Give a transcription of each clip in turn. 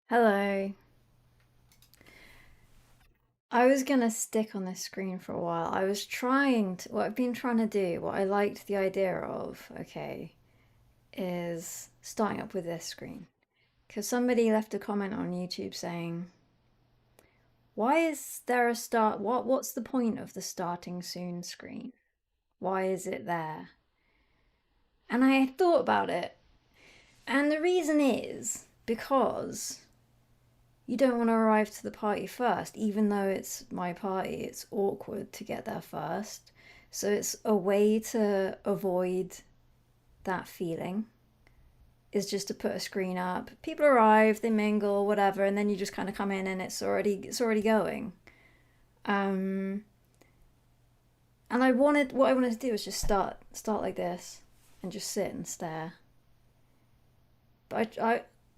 Hello. I was gonna stick on this screen for a while. I was trying to, what I've been trying to do, what I liked the idea of, okay, is starting up with this screen. Because somebody left a comment on YouTube saying, why is there a start, what's the point of the starting soon screen? Why is it there? And I thought about it, and the reason is because you don't want to arrive to the party first, even though it's my party. It's awkward to get there first. So it's a way to avoid that feeling is just to put a screen up. People arrive, they mingle, whatever, and then you just kind of come in and it's already going. Um, and what I wanted to do was just start like this and just sit and stare. But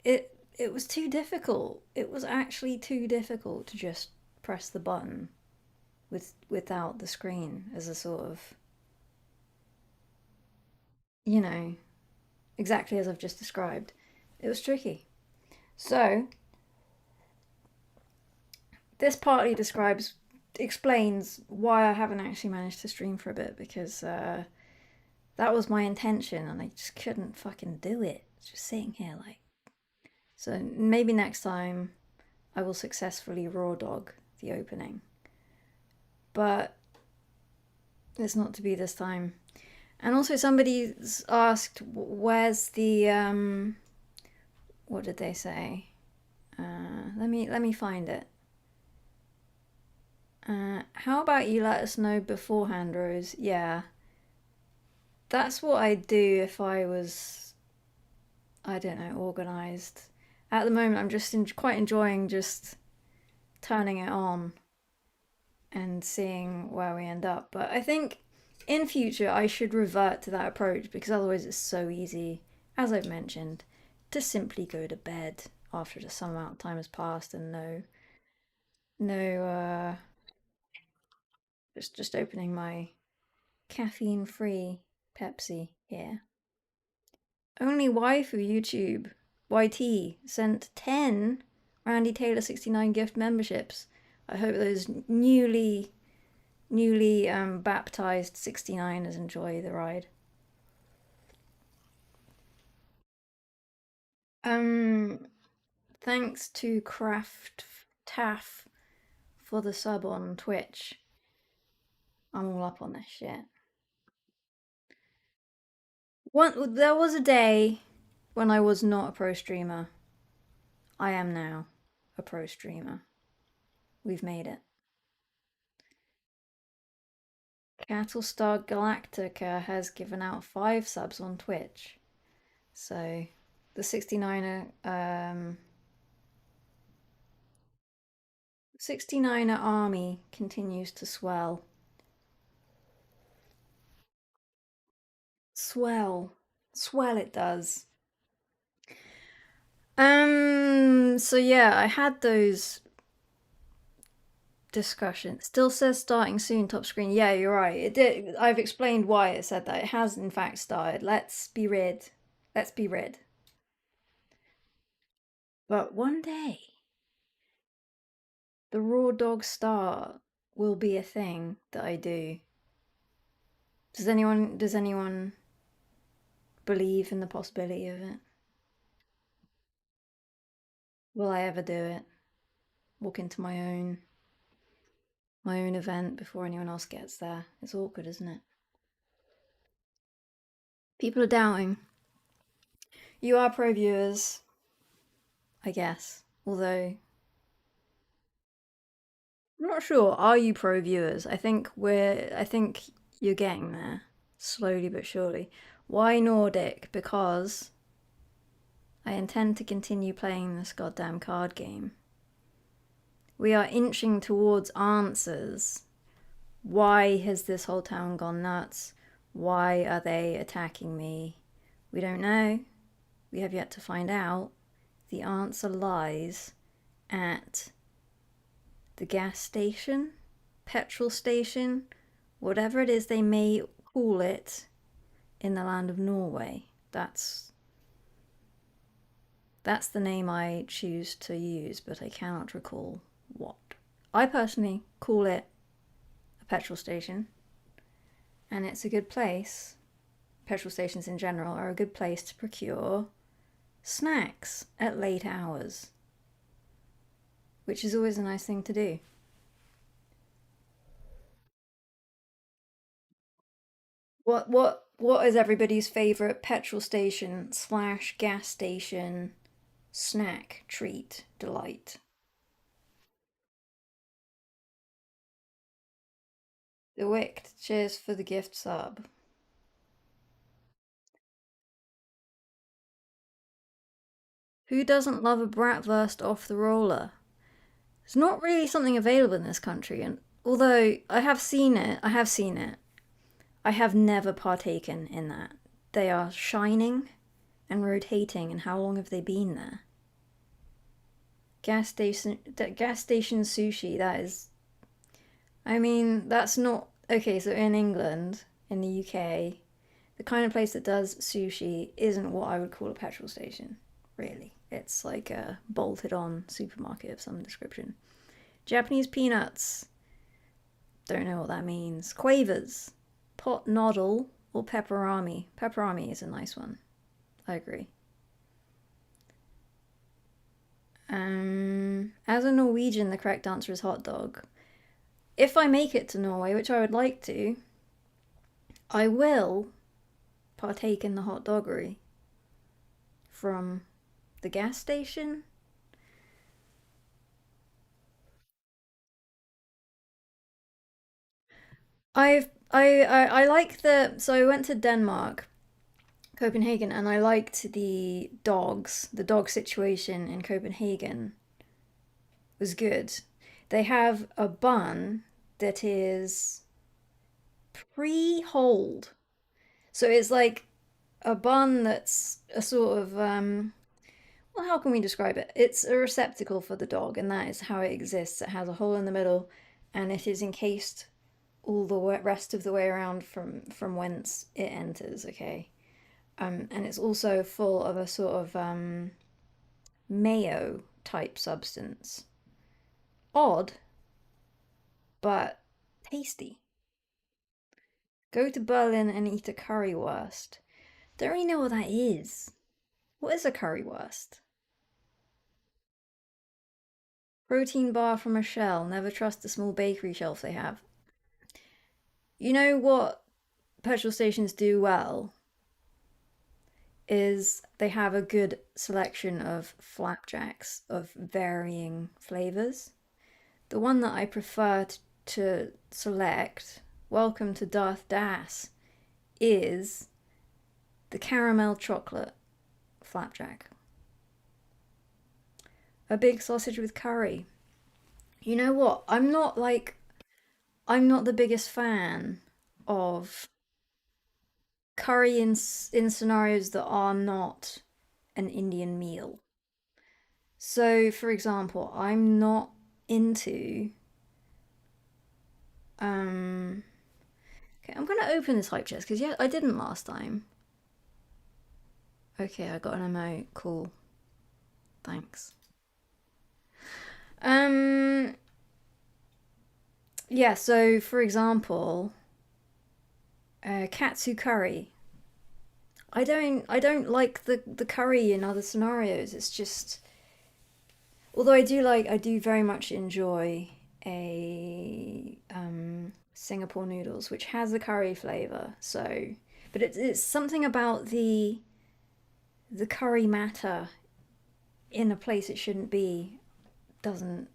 it was too difficult. It was actually too difficult to just press the button without the screen as a sort of, you know, exactly as I've just described. It was tricky. So this partly explains why I haven't actually managed to stream for a bit, because that was my intention and I just couldn't fucking do it. Just sitting here like. So maybe next time I will successfully raw dog the opening. But it's not to be this time. And also somebody's asked, where's the what did they say? Let me find it. How about you let us know beforehand, Rose? Yeah, that's what I'd do if I was, I don't know, organised. At the moment, I'm just quite enjoying just turning it on and seeing where we end up. But I think in future I should revert to that approach, because otherwise it's so easy, as I've mentioned, to simply go to bed after some amount of time has passed and no just opening my caffeine-free Pepsi here. Only waifu YouTube YT sent 10 Randy Taylor 69 gift memberships. I hope those newly baptized 69ers enjoy the ride. Um, Thanks to Craft Taff for the sub on Twitch. I'm all up on this shit. There was a day when I was not a pro streamer. I am now a pro streamer. We've made it. Cattlestar Galactica has given out 5 subs on Twitch. So the 69er army continues to swell. Swell it does. So yeah, I had those discussions. Still says starting soon, top screen. Yeah, you're right. It did. I've explained why it said that. It has in fact started. Let's be rid. Let's be rid. But one day, the raw dog start will be a thing that I do. Does anyone believe in the possibility of it? Will I ever do it? Walk into my own event before anyone else gets there. It's awkward, isn't it? People are doubting. You are pro viewers, I guess. Although I'm not sure. Are you pro viewers? I think you're getting there. Slowly but surely. Why Nordic? Because I intend to continue playing this goddamn card game. We are inching towards answers. Why has this whole town gone nuts? Why are they attacking me? We don't know. We have yet to find out. The answer lies at the gas station, petrol station, whatever it is they may call it in the land of Norway. That's That's the name I choose to use, but I cannot recall what. I personally call it a petrol station, and it's a good place. Petrol stations in general are a good place to procure snacks at late hours, which is always a nice thing to do. What is everybody's favorite petrol station slash gas station snack treat delight? The Wicked. Cheers for the gift sub. Who doesn't love a bratwurst off the roller? It's not really something available in this country, and although I have never partaken in that. They are shining and rotating, and how long have they been there? Gas station sushi. That is, I mean, that's not okay. So in England, in the UK, the kind of place that does sushi isn't what I would call a petrol station. Really, it's like a bolted-on supermarket of some description. Japanese peanuts. Don't know what that means. Quavers. Pot noodle or pepperami. Pepperami is a nice one. I agree. As a Norwegian, the correct answer is hot dog. If I make it to Norway, which I would like to, I will partake in the hot doggery from the gas station. I like the so I went to Denmark, Copenhagen, and I liked the dogs. The dog situation in Copenhagen was good. They have a bun that is pre-holed. So it's like a bun that's a sort of well, how can we describe it? It's a receptacle for the dog, and that is how it exists. It has a hole in the middle, and it is encased all the rest of the way around from whence it enters. Okay, and it's also full of a sort of mayo type substance. Odd, but tasty. Go to Berlin and eat a currywurst. Don't really know what that is. What is a currywurst? Protein bar from a shell. Never trust the small bakery shelf they have. You know what petrol stations do well is they have a good selection of flapjacks of varying flavors. The one that I prefer to select, welcome to Darth Das, is the caramel chocolate flapjack. A big sausage with curry. You know what? I'm not the biggest fan of curry in scenarios that are not an Indian meal. So, for example, I'm not into um okay, I'm gonna open this hype chest because yeah, I didn't last time. Okay, I got an emote. Cool. Thanks. Um yeah, so for example, katsu curry. I don't like the curry in other scenarios. It's just although I do very much enjoy a Singapore noodles, which has a curry flavor. So, but it's something about the curry matter in a place it shouldn't be. Doesn't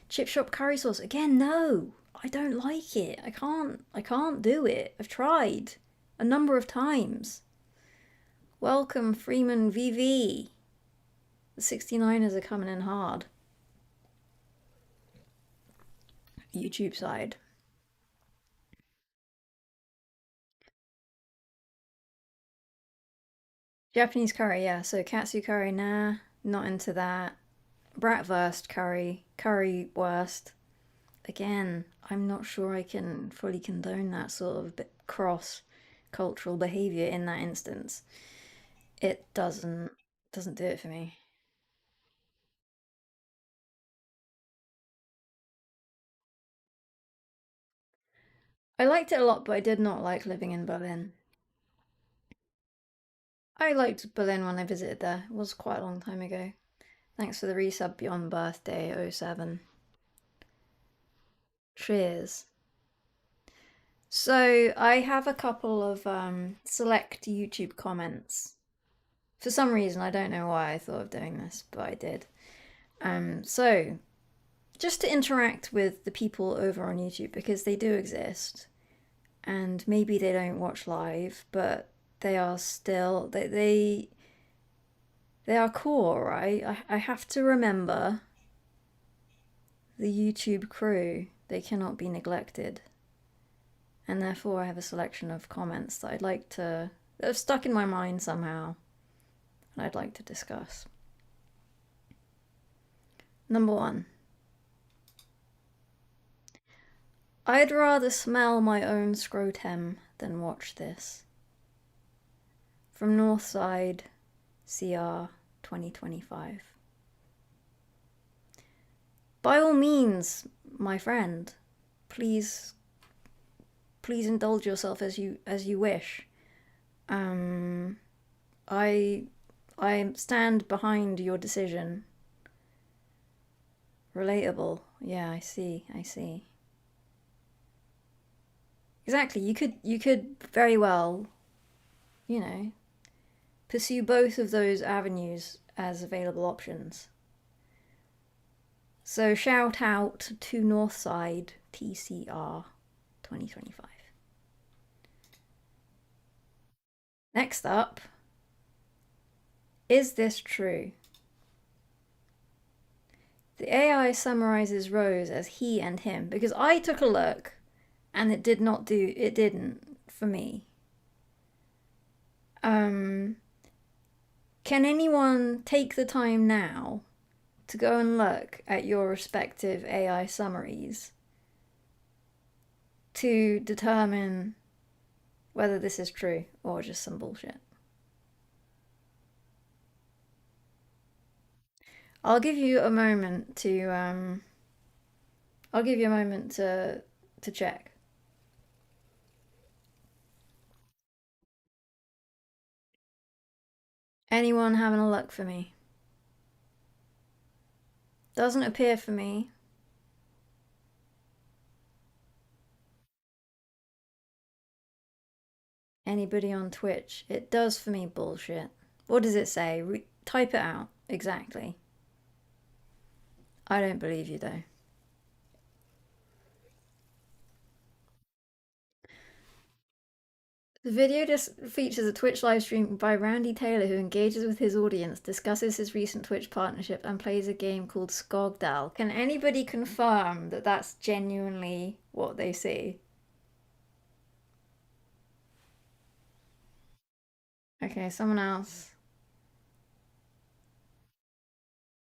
chip shop curry sauce again? No, I don't like it. I can't do it. I've tried a number of times. Welcome Freeman VV. The 69ers are coming in hard. YouTube side. Japanese curry, yeah. So katsu curry, nah, not into that. Bratwurst curry, currywurst. Again, I'm not sure I can fully condone that sort of cross cultural behavior in that instance. It doesn't. Doesn't do it for me. I liked it a lot, but I did not like living in Berlin. I liked Berlin when I visited there. It was quite a long time ago. Thanks for the resub beyond birthday 07. Cheers. So I have a couple of select YouTube comments. For some reason, I don't know why I thought of doing this, but I did. So just to interact with the people over on YouTube, because they do exist, and maybe they don't watch live, but they are still they are cool, right? I have to remember the YouTube crew. They cannot be neglected. And therefore I have a selection of comments that that have stuck in my mind somehow, and I'd like to discuss. Number 1. I'd rather smell my own scrotum than watch this. From Northside, CR 2025. By all means, my friend, please indulge yourself as you wish. I stand behind your decision. Relatable. Yeah, I see. Exactly. You could very well, you know, pursue both of those avenues as available options. So shout out to Northside TCR 2025. Next up, is this true? The AI summarizes Rose as he and him because I took a look and it didn't for me. Can anyone take the time now to go and look at your respective AI summaries to determine whether this is true or just some bullshit? I'll give you a moment to check. Anyone having a look for me? Doesn't appear for me. Anybody on Twitch? It does for me, bullshit. What does it say? Type it out. Exactly. I don't believe you though. The video just features a Twitch live stream by Randy Taylor who engages with his audience, discusses his recent Twitch partnership, and plays a game called Skogdal. Can anybody confirm that that's genuinely what they see? Okay, someone else.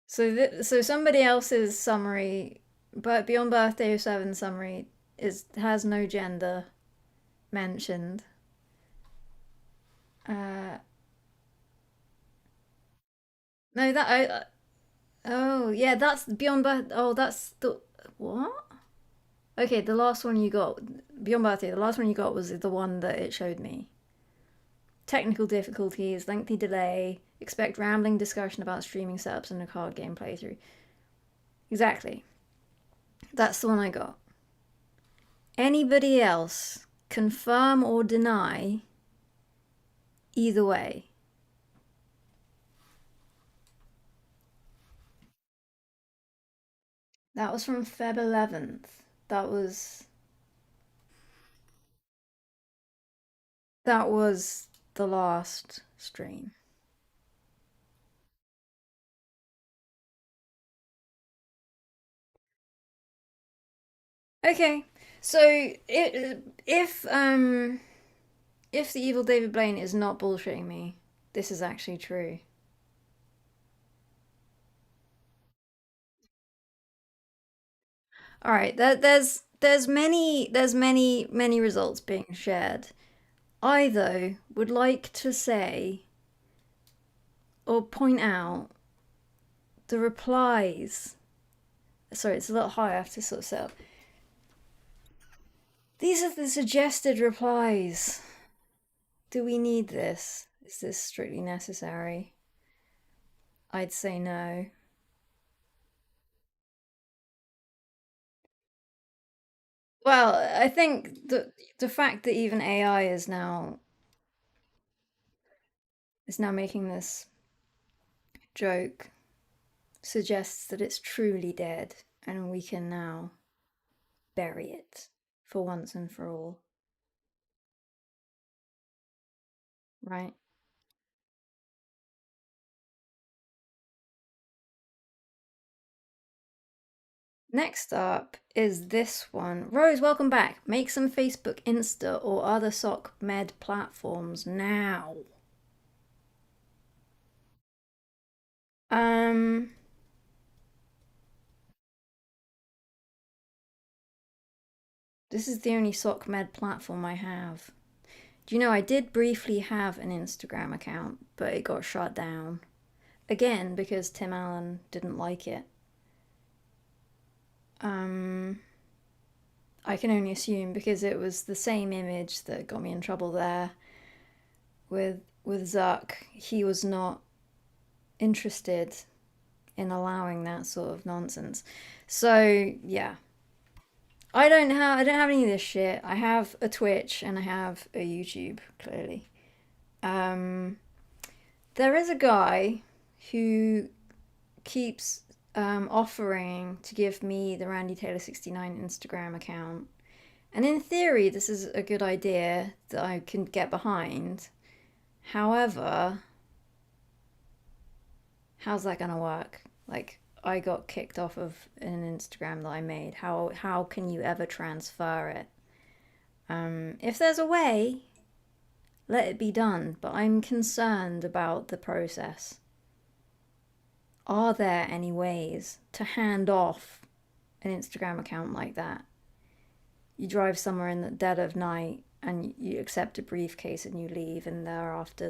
So somebody else's summary, but Beyond Birthday 07 summary has no gender mentioned. Uh, no, that I. Oh yeah, that's Beyond Birth. Oh, that's the what? Okay, the last one you got, Beyond Birthday. The last one you got was the one that it showed me. Technical difficulties, lengthy delay. Expect rambling discussion about streaming setups and a card game playthrough. Exactly. That's the one I got. Anybody else confirm or deny? Either way. That was from Feb 11th. That was the last stream. Okay, so if the evil David Blaine is not bullshitting me, this is actually true. All right, there's many results being shared. I though would like to say or point out the replies. Sorry, it's a little high. I have to sort of set up. These are the suggested replies. Do we need this? Is this strictly necessary? I'd say no. Well, I think the fact that even AI is now making this joke suggests that it's truly dead and we can now bury it for once and for all, right? Next up is this one. Rose, welcome back. Make some Facebook, Insta, or other sock med platforms now. Um, this is the only sock med platform I have. Do you know I did briefly have an Instagram account, but it got shut down. Again, because Tim Allen didn't like it. Um, I can only assume because it was the same image that got me in trouble there with Zuck. He was not interested in allowing that sort of nonsense. So yeah, I don't have any of this shit. I have a Twitch and I have a YouTube. Clearly, um, there is a guy who keeps offering to give me the Randy Taylor 69 Instagram account. And in theory, this is a good idea that I can get behind. However, how's that gonna work? Like, I got kicked off of an Instagram that I made. How can you ever transfer it? If there's a way, let it be done. But I'm concerned about the process. Are there any ways to hand off an Instagram account like that? You drive somewhere in the dead of night and you accept a briefcase and you leave, and thereafter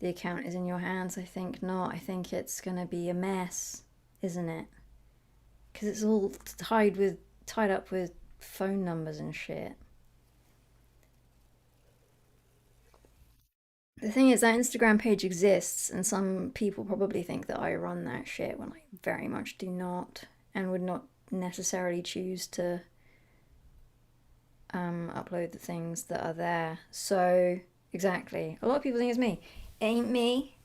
the account is in your hands. I think not. I think it's gonna be a mess, isn't it? Because it's all tied up with phone numbers and shit. The thing is that Instagram page exists, and some people probably think that I run that shit when I very much do not, and would not necessarily choose to upload the things that are there. So exactly, a lot of people think it's me. Ain't me.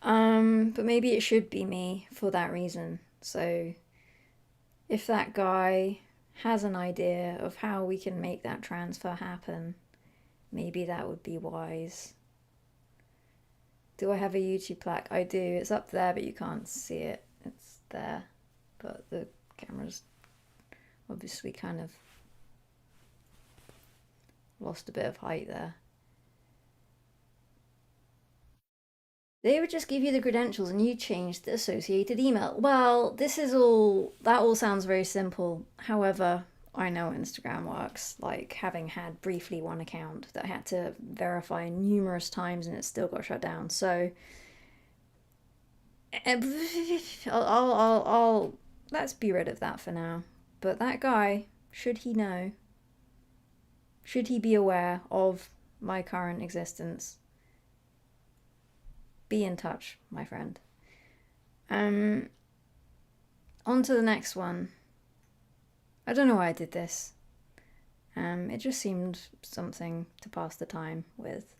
But maybe it should be me for that reason. So if that guy has an idea of how we can make that transfer happen, maybe that would be wise. Do I have a YouTube plaque? I do. It's up there, but you can't see it. It's there. But the camera's obviously kind of lost a bit of height there. They would just give you the credentials and you change the associated email. Well, that all sounds very simple. However, I know Instagram works, like having had briefly one account that I had to verify numerous times and it still got shut down. So, I'll let's be rid of that for now. But that guy, should he know, should he be aware of my current existence, be in touch, my friend. Um, On to the next one. I don't know why I did this. It just seemed something to pass the time with.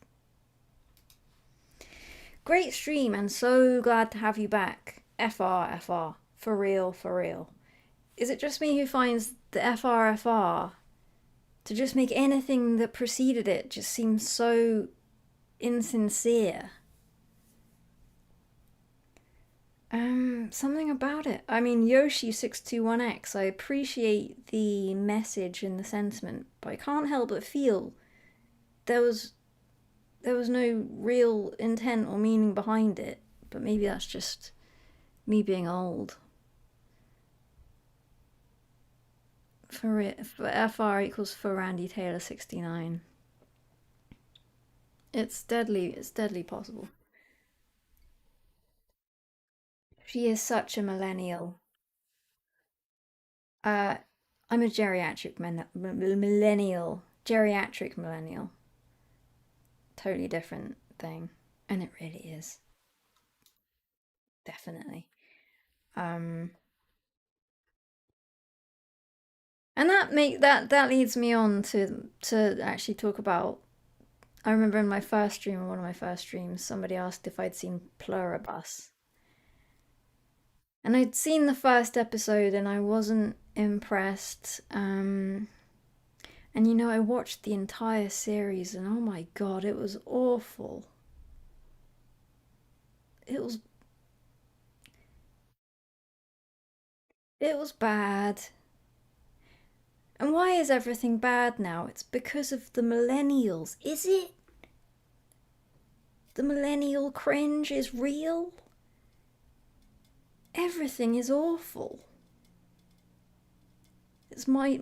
Great stream and so glad to have you back. FR. For real, for real. Is it just me who finds the FR to just make anything that preceded it just seem so insincere? Something about it. I mean, Yoshi621X, I appreciate the message and the sentiment, but I can't help but feel there was no real intent or meaning behind it. But maybe that's just me being old. For FR equals for Randy Taylor 69. It's deadly possible. She is such a millennial. Uh, I'm a millennial. Geriatric millennial. Totally different thing. And it really is. Definitely. Um, and that leads me on to actually talk about. I remember in my first stream, one of my first streams, somebody asked if I'd seen Pluribus, and I'd seen the first episode and I wasn't impressed. And I watched the entire series, and oh my god, it was awful. It was it was bad. And why is everything bad now? It's because of the millennials. Is it? The millennial cringe is real? Everything is awful. It's my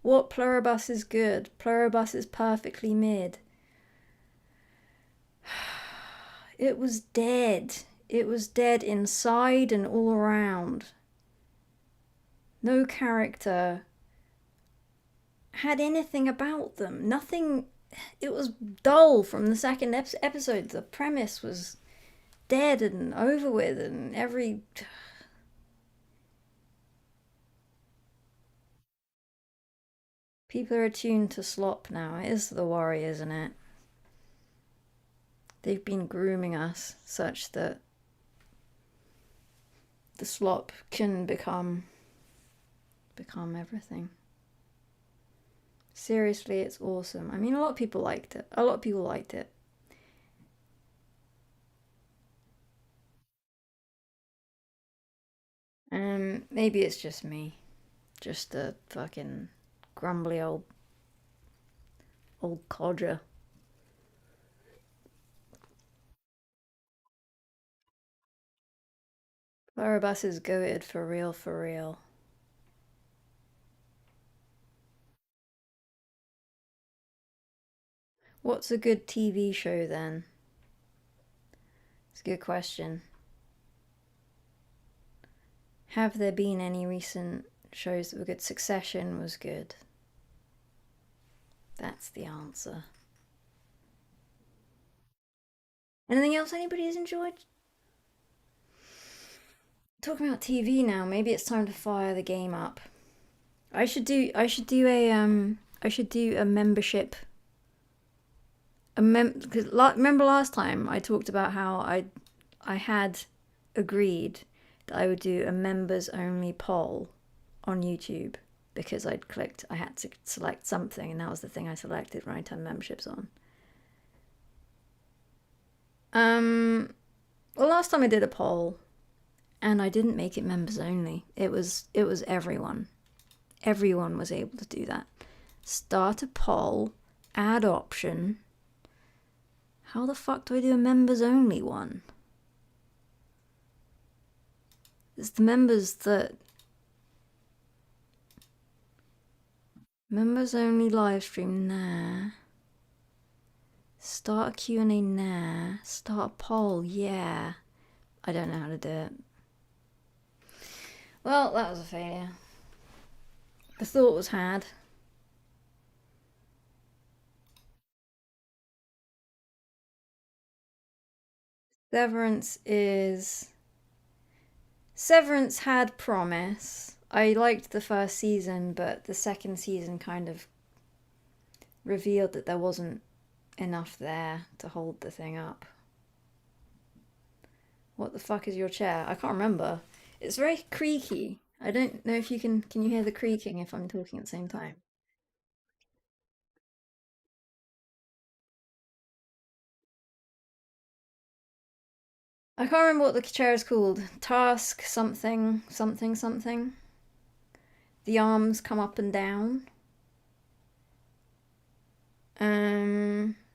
what Pluribus is good. Pluribus is perfectly mid. It was dead. It was dead inside and all around. No character had anything about them. Nothing. It was dull from the second episode. The premise was dead and over with, and every. People are attuned to slop now. It is the worry, isn't it? They've been grooming us such that the slop can become everything. Seriously, it's awesome. I mean, a lot of people liked it. A lot of people liked it. Maybe it's just me. Just a fucking grumbly old codger. Pluribus is goated for real, for real. What's a good TV show then? It's a good question. Have there been any recent shows that were good? Succession was good. That's the answer. Anything else anybody has enjoyed? Talking about TV now, maybe it's time to fire the game up. I should do a membership. Because remember last time I talked about how I had agreed that I would do a members only poll on YouTube because I had to select something, and that was the thing I selected when I turned memberships on. Well, last time I did a poll, and I didn't make it members only. It was everyone. Everyone was able to do that. Start a poll, add option. How the fuck do I do a members only one? It's the members that. Members only live stream, nah. Start a Q&A, nah. Start a poll, yeah. I don't know how to do it. Well, that was a failure. The thought was had. Severance had promise. I liked the first season, but the second season kind of revealed that there wasn't enough there to hold the thing up. What the fuck is your chair? I can't remember. It's very creaky. I don't know if you can you hear the creaking if I'm talking at the same time? I can't remember what the chair is called. Task something something something. The arms come up and down.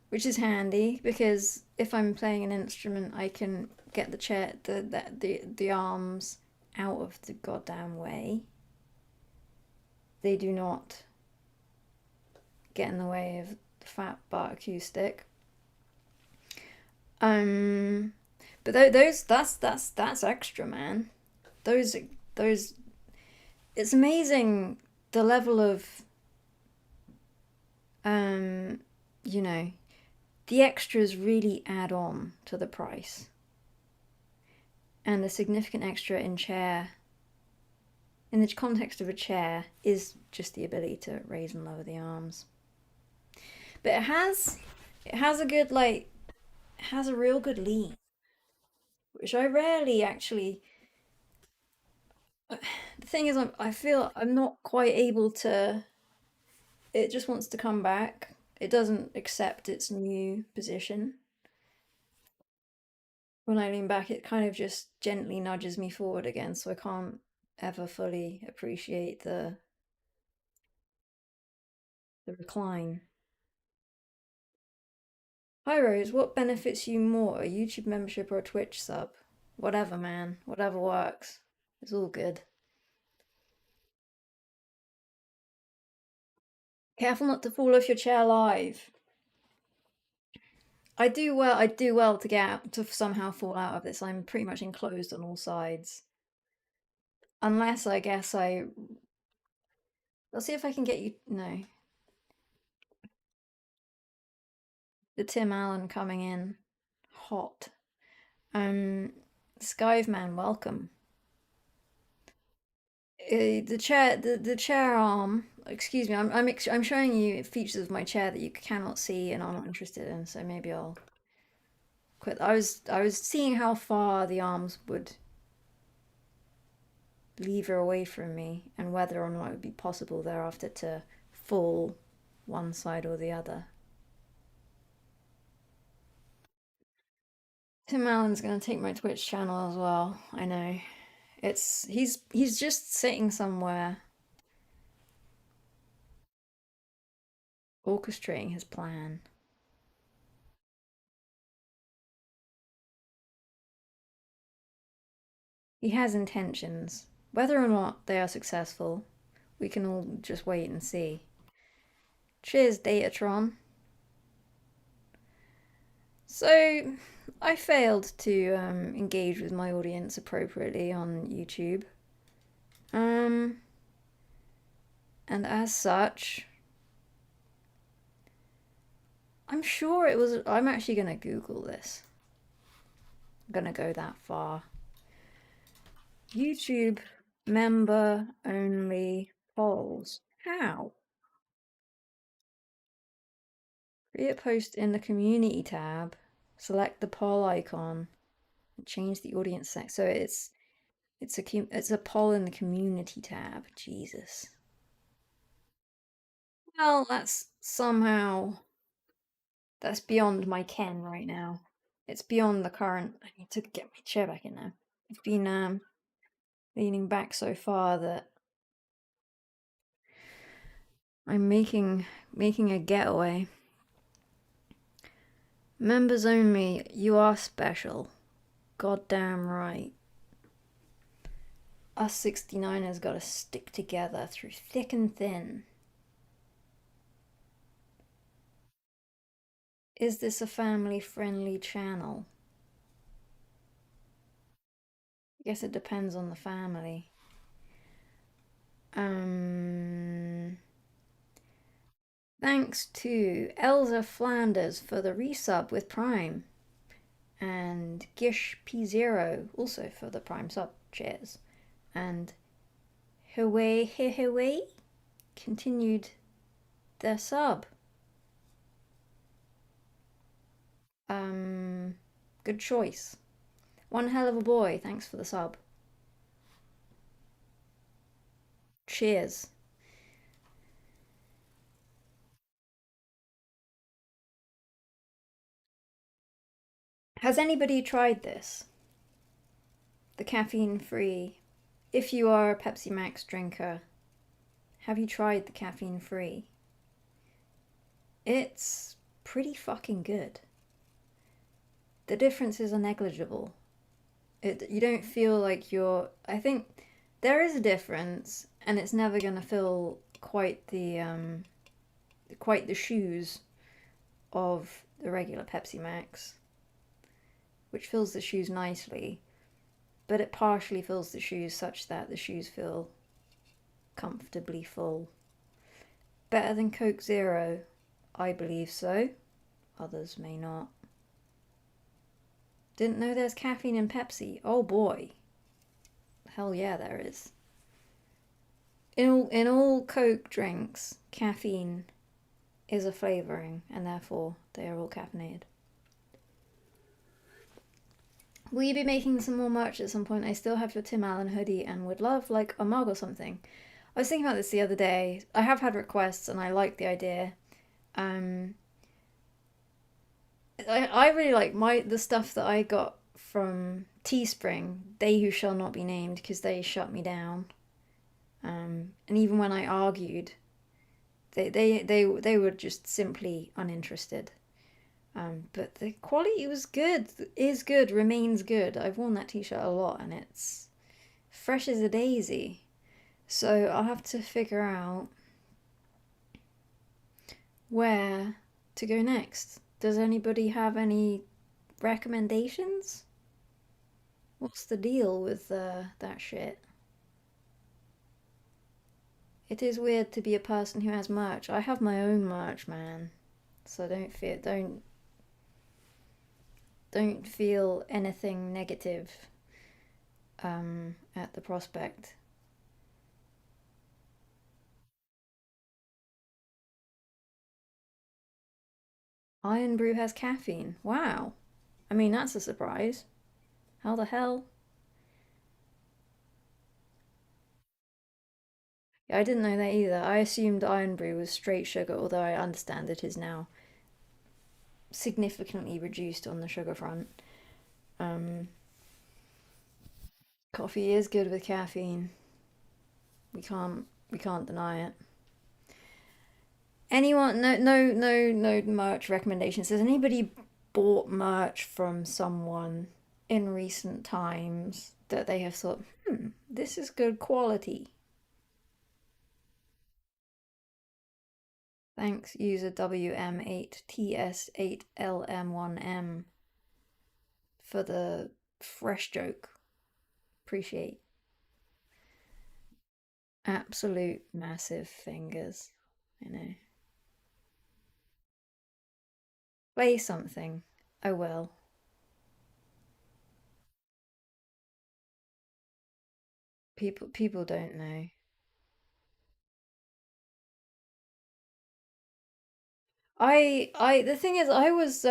Which is handy because if I'm playing an instrument, I can get the chair, the arms out of the goddamn way. They do not get in the way of the fat bar acoustic. But that's extra, man. Those those it's amazing the level of um you know, the extras really add on to the price. And the significant extra in the context of a chair, is just the ability to raise and lower the arms. But it has a good like it has a real good lean, which I rarely actually. The thing is, I feel I'm not quite able to. It just wants to come back. It doesn't accept its new position. When I lean back, it kind of just gently nudges me forward again, so I can't ever fully appreciate the recline. Hi Rose, what benefits you more, a YouTube membership or a Twitch sub? Whatever, man. Whatever works. It's all good. Careful not to fall off your chair live. I do well to get out, to somehow fall out of this. I'm pretty much enclosed on all sides. Unless I guess I'll see if I can get you. No. The Tim Allen coming in. Hot. Um, Skyveman, welcome. The chair arm. Excuse me, I'm showing you features of my chair that you cannot see and are not interested in. So maybe I'll quit. I was seeing how far the arms would lever away from me and whether or not it would be possible thereafter to fall one side or the other. Tim Allen's gonna take my Twitch channel as well. I know. He's just sitting somewhere orchestrating his plan. He has intentions. Whether or not they are successful, we can all just wait and see. Cheers, Datatron. So, I failed to engage with my audience appropriately on YouTube. And as such, I'm sure it was. I'm actually gonna Google this. I'm gonna go that far. YouTube member only polls. How? Create a post in the community tab. Select the poll icon and change the audience sex. So it's a poll in the community tab. Jesus. Well, that's beyond my ken right now. It's beyond the current. I need to get my chair back in there. I've been leaning back so far that I'm making a getaway. Members only, you are special. Goddamn right. Us 69ers gotta stick together through thick and thin. Is this a family-friendly channel? I guess it depends on the family. Thanks to Elza Flanders for the resub with Prime. And Gish P0 also for the Prime sub. Cheers. And Huawei continued their sub. Good choice. One hell of a boy, thanks for the sub. Cheers. Has anybody tried this? The caffeine free. If you are a Pepsi Max drinker, have you tried the caffeine free? It's pretty fucking good. The differences are negligible. You don't feel like you're. I think there is a difference, and it's never gonna fill quite the shoes of the regular Pepsi Max. which fills the shoes nicely, but it partially fills the shoes such that the shoes feel comfortably full. Better than Coke Zero? I believe so. Others may not. Didn't know there's caffeine in Pepsi. Oh boy. Hell yeah, there is. In all Coke drinks, caffeine is a flavouring, and therefore they are all caffeinated. Will you be making some more merch at some point? I still have your Tim Allen hoodie and would love like a mug or something. I was thinking about this the other day. I have had requests and I like the idea. Um, I really like the stuff that I got from Teespring. They Who Shall Not Be Named, because they shut me down. And even when I argued, they were just simply uninterested. But the quality was good, is good, remains good. I've worn that t-shirt a lot and it's fresh as a daisy. So I'll have to figure out where to go next. Does anybody have any recommendations? What's the deal with that shit? It is weird to be a person who has merch. I have my own merch, man. So don't feel anything negative at the prospect. Iron Brew has caffeine. Wow. I mean, that's a surprise. How the hell? Yeah, I didn't know that either. I assumed Iron Brew was straight sugar, although I understand it is now significantly reduced on the sugar front. Um, Coffee is good with caffeine. We can't deny it. Anyone? No merch recommendations. Has anybody bought merch from someone in recent times that they have thought, this is good quality? Thanks, user WM8TS8LM1M for the fresh joke. Appreciate. Absolute massive fingers. I know. Play something. I will. People don't know. The thing is I was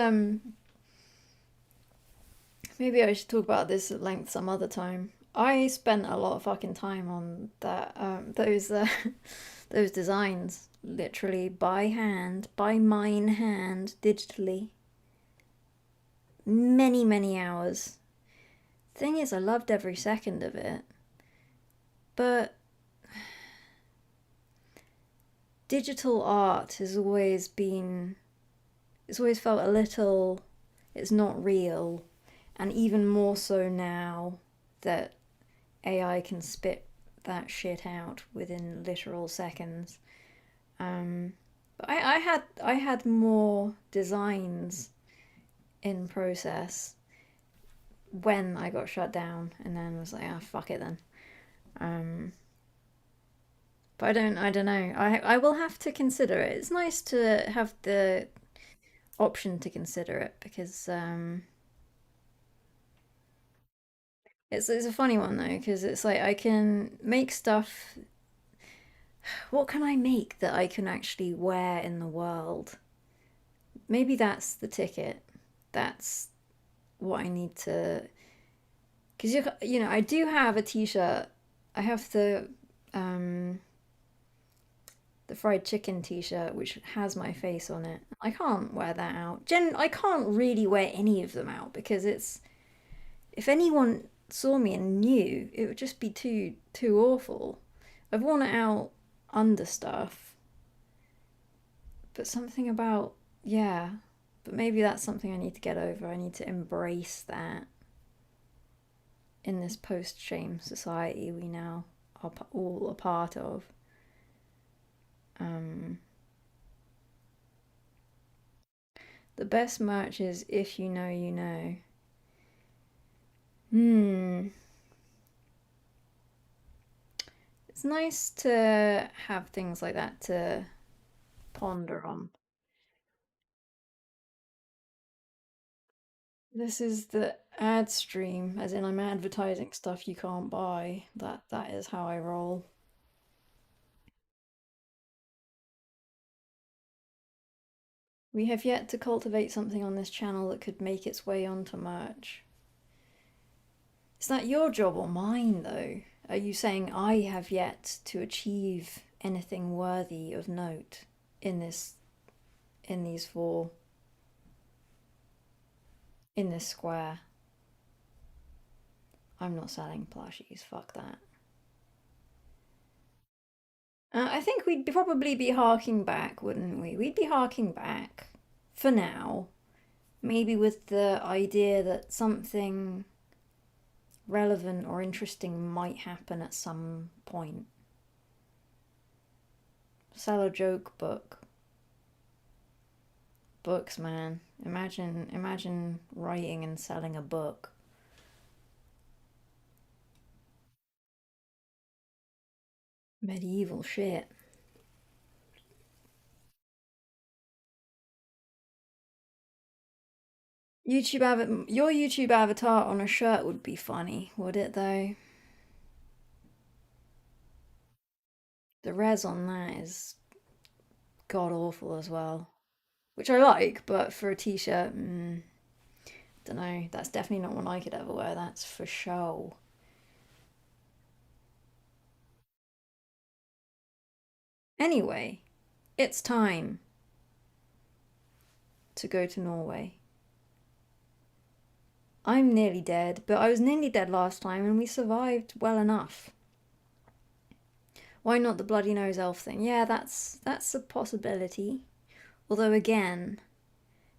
maybe I should talk about this at length some other time. I spent a lot of fucking time on that those those designs literally by hand, by mine hand, digitally. Many hours. Thing is I loved every second of it. But digital art has always been it's always felt a little it's not real, and even more so now that AI can spit that shit out within literal seconds. But I had more designs in process when I got shut down, and then was like, ah, fuck it then. Um, but I don't know. I will have to consider it. It's nice to have the option to consider it because it's a funny one though because it's like I can make stuff. What can I make that I can actually wear in the world? Maybe that's the ticket. That's what I need to. Because I do have a T-shirt. I have the fried chicken T-shirt which has my face on it. I can't wear that out. I can't really wear any of them out because it's if anyone saw me and knew, it would just be too awful. I've worn it out under stuff, but something about yeah. But maybe that's something I need to get over. I need to embrace that in this post-shame society we now are all a part of. Um, the best merch is if you know, you know. Hmm. It's nice to have things like that to ponder on. This is the ad stream, as in I'm advertising stuff you can't buy. That is how I roll. We have yet to cultivate something on this channel that could make its way onto merch. Is that your job or mine, though? Are you saying I have yet to achieve anything worthy of note in this, in these four, in this square? I'm not selling plushies. Fuck that. I think we'd probably be harking back, wouldn't we? We'd be harking back for now. Maybe with the idea that something relevant or interesting might happen at some point. Sell a joke book. Books, man. Imagine writing and selling a book. Medieval shit. Your YouTube avatar on a shirt would be funny, would it though? The res on that is god awful as well, which I like, but for a t-shirt, don't know. That's definitely not one I could ever wear. That's for show. Anyway, it's time to go to Norway. I'm nearly dead, but I was nearly dead last time and we survived well enough. Why not the bloody nose elf thing? Yeah, that's a possibility. Although again,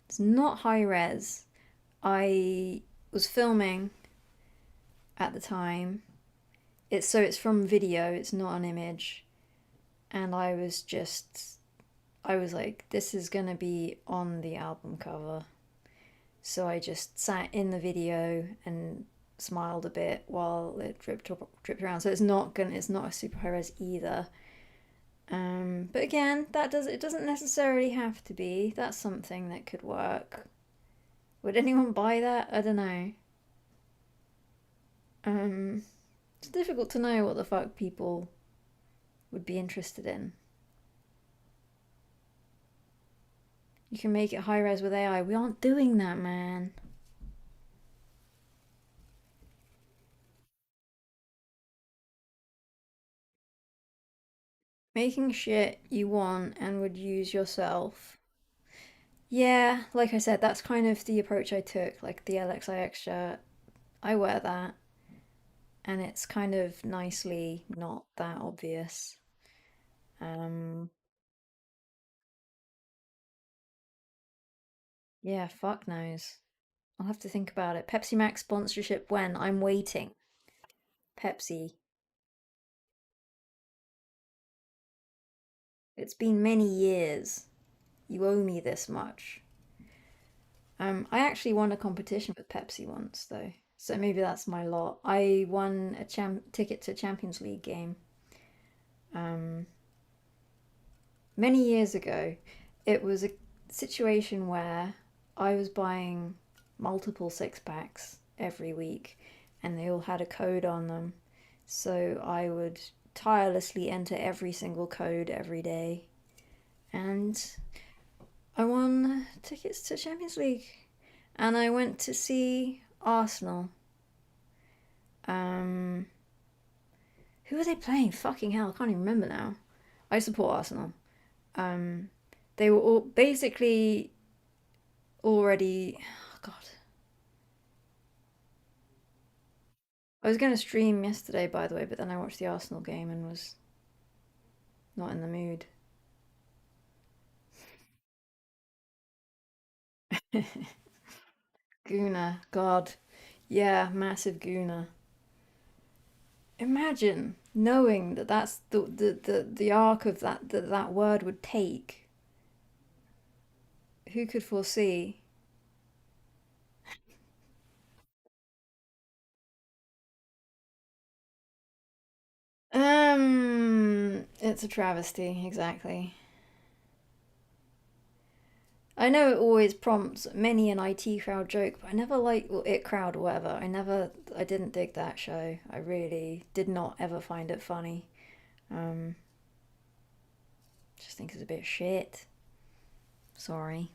it's not high res. I was filming at the time. It's from video, it's not an image. And I was like, this is gonna be on the album cover. So I just sat in the video and smiled a bit while it dripped around. So it's not a super high res either. But again, it doesn't necessarily have to be. That's something that could work. Would anyone buy that? I don't know. Um, it's difficult to know what the fuck people would be interested in. You can make it high res with AI. We aren't doing that, man. Making shit you want and would use yourself. Yeah, like I said, that's kind of the approach I took. Like the LXIX shirt, I wear that, and it's kind of nicely not that obvious. Um, yeah, fuck knows. I'll have to think about it. Pepsi Max sponsorship when? I'm waiting. Pepsi. It's been many years. You owe me this much. I actually won a competition with Pepsi once, though. So maybe that's my lot. I won a ticket to a Champions League game. Um, Many years ago. It was a situation where I was buying multiple six packs every week and they all had a code on them. So I would tirelessly enter every single code every day. And I won tickets to Champions League. And I went to see Arsenal. Um, who were they playing? Fucking hell, I can't even remember now. I support Arsenal. Um, they were all basically already. Oh God, I was going to stream yesterday, by the way, but then I watched the Arsenal game and was not in the mood. Guna, God, yeah, massive Guna. Imagine knowing that that's the arc of that word would take. Who could foresee? It's a travesty, exactly. I know it always prompts many an IT crowd joke, but I never liked, well, it crowd or whatever. I didn't dig that show. I really did not ever find it funny. Um, just think it's a bit of shit. Sorry.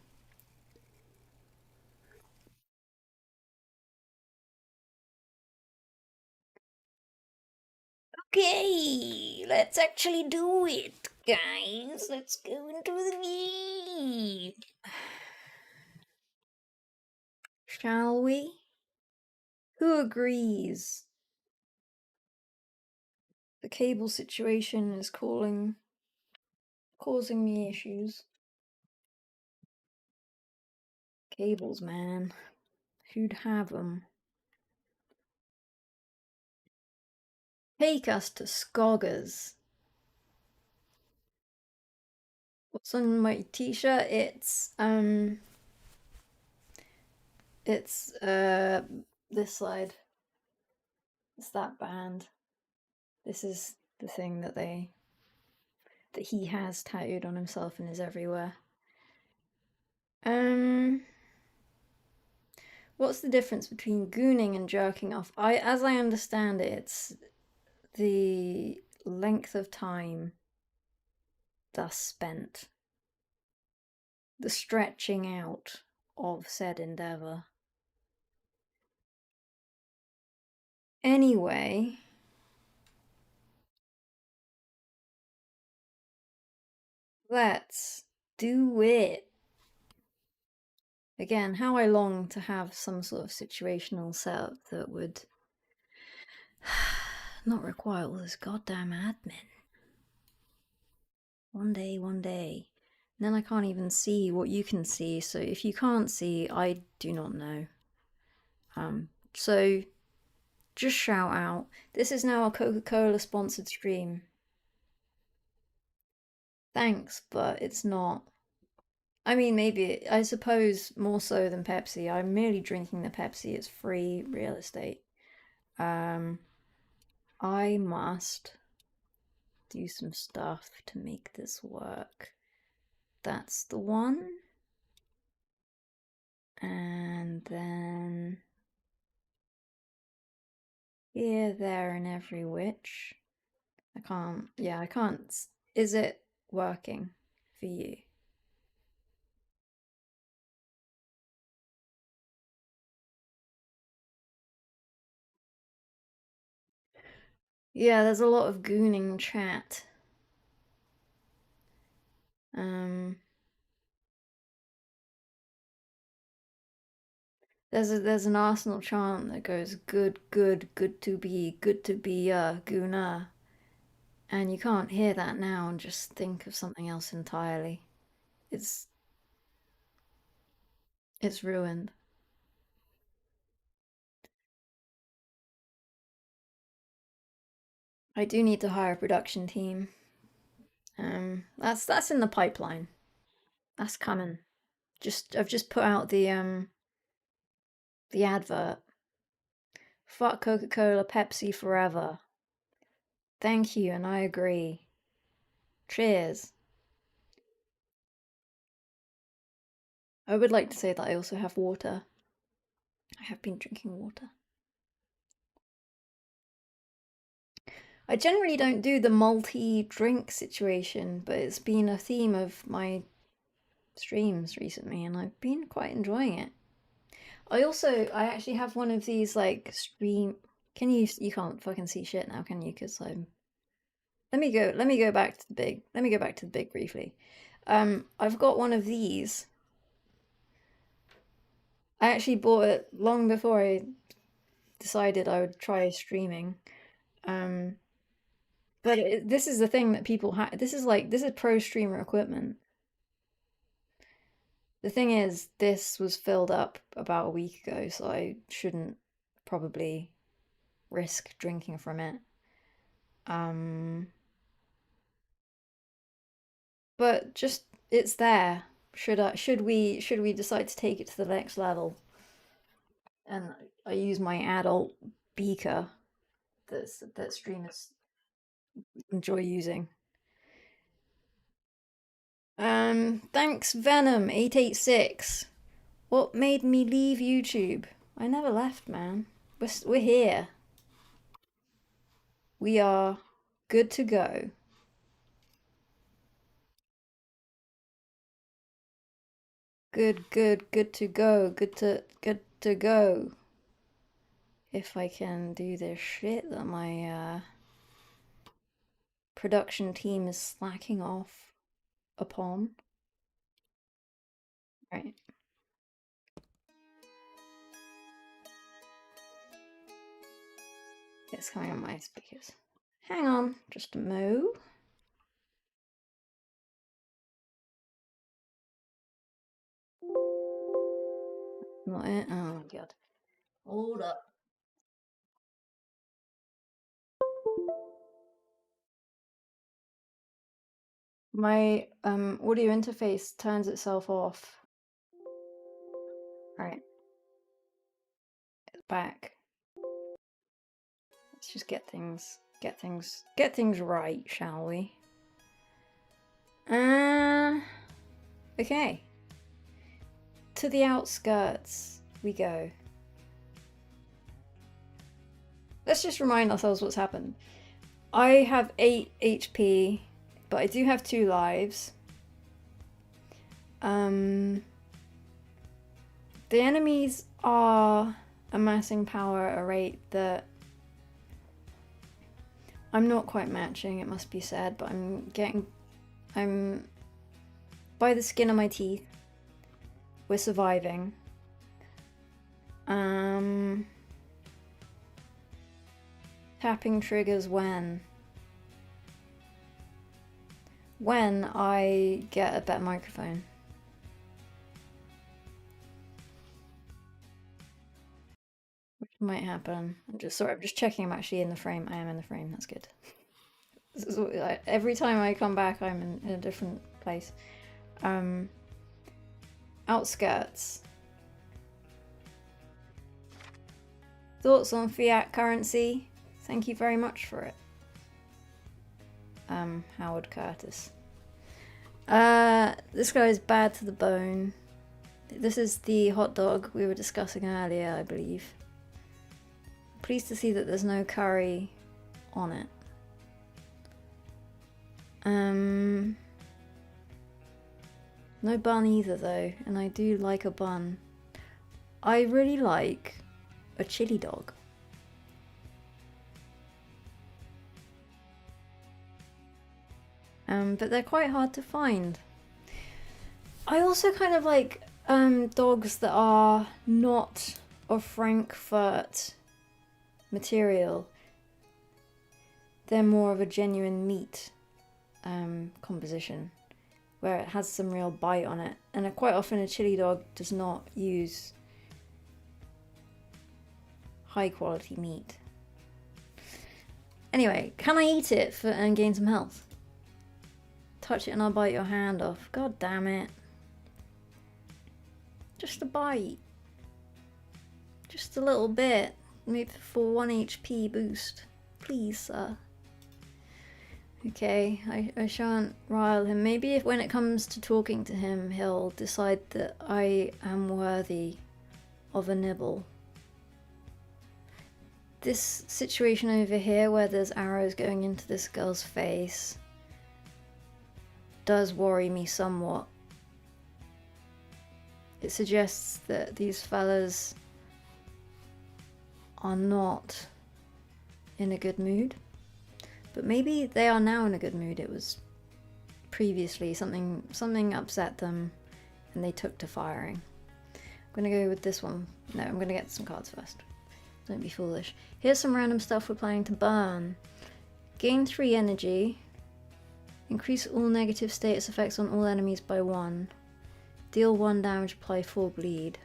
Okay, let's actually do it, guys. Let's go into the game. Shall we? Who agrees? The cable situation is causing me issues. Cables, man. Who'd have them? Take us to Skoggers. What's on my t-shirt? It's this side. It's that band. This is the thing that he has tattooed on himself and is everywhere. Um, what's the difference between gooning and jerking off? As I understand it, it's the length of time thus spent, the stretching out of said endeavor. Anyway, let's do it. Again, how I long to have some sort of situational setup that would not require all this goddamn admin. One day, one day. And then I can't even see what you can see, so if you can't see, I do not know. So just shout out. This is now a Coca-Cola sponsored stream. Thanks, but it's not. I mean, maybe, I suppose more so than Pepsi. I'm merely drinking the Pepsi. It's free real estate. Um, I must do some stuff to make this work. That's the one. And then here, there, and every which. I can't. Is it working for you? Yeah, there's a lot of gooning chat. Um, there's an Arsenal chant that goes good, good, good to be a gooner, and you can't hear that now and just think of something else entirely. It's it's ruined. I do need to hire a production team. That's in the pipeline. That's coming. I've just put out the advert. Fuck Coca-Cola, Pepsi forever. Thank you, and I agree. Cheers. I would like to say that I also have water. I have been drinking water. I generally don't do the multi-drink situation, but it's been a theme of my streams recently, and I've been quite enjoying it. I actually have one of these like stream. Can you can't fucking see shit now, can you? Because I'm. Let me go back to the big. Let me go back to the big briefly. I've got one of these. I actually bought it long before I decided I would try streaming. Um, but this is the thing that people have. This is pro streamer equipment. The thing is, this was filled up about a week ago, so I shouldn't probably risk drinking from it. Um, but just it's there. Should we decide to take it to the next level? And I use my adult beaker that streamers enjoy using. Thanks Venom886. What made me leave YouTube? I never left, man. We're here. We are good to go. Good to go. Good to go. If I can do this shit that my production team is slacking off upon. Right. It's coming on my speakers. Hang on, just a mo. Not it. Oh my god. Hold up. My audio interface turns itself off. Right, it's back. Let's just get things right, shall we? Okay. To the outskirts we go. Let's just remind ourselves what's happened. I have 8 HP, but I do have 2 lives. The enemies are amassing power at a rate that I'm not quite matching, it must be said, but I'm by the skin of my teeth. We're surviving. Tapping triggers when I get a better microphone. Which might happen. I'm just checking I'm actually in the frame. I am in the frame, that's good. Every time I come back I'm in a different place. Outskirts. Thoughts on fiat currency? Thank you very much for it. Howard Curtis. This guy is bad to the bone. This is the hot dog we were discussing earlier, I believe. Pleased to see that there's no curry on it. No bun either though, and I do like a bun. I really like a chili dog. But they're quite hard to find. I also kind of like dogs that are not of Frankfurt material. They're more of a genuine meat composition, where it has some real bite on it. And quite often a chili dog does not use high quality meat. Anyway, can I eat it and gain some health? Touch it and I'll bite your hand off. God damn it. Just a bite. Just a little bit. Maybe for 1 HP boost. Please, sir. Okay, I shan't rile him. Maybe if when it comes to talking to him, he'll decide that I am worthy of a nibble. This situation over here where there's arrows going into this girl's face does worry me somewhat. It suggests that these fellas are not in a good mood. But maybe they are now in a good mood. It was previously something upset them and they took to firing. I'm gonna go with this one. No, I'm gonna get some cards first. Don't be foolish. Here's some random stuff we're planning to burn. Gain 3 energy. Increase all negative status effects on all enemies by 1. Deal 1 damage, apply 4 bleed.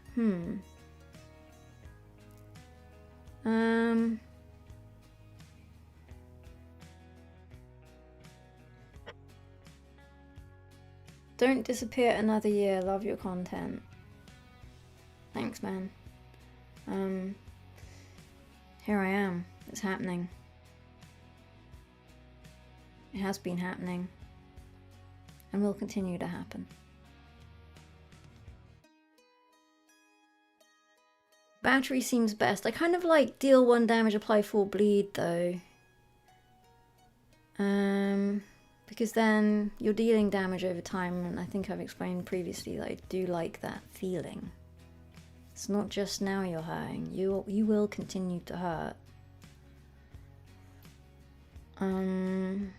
Don't disappear another year. Love your content. Thanks, man. Here I am. It's happening. It has been happening. and will continue to happen. Battery seems best. I kind of like deal 1 damage, apply 4 bleed though. Because then you're dealing damage over time, and I think I've explained previously that I do like that feeling. It's not just now you're hurting, you will continue to hurt. The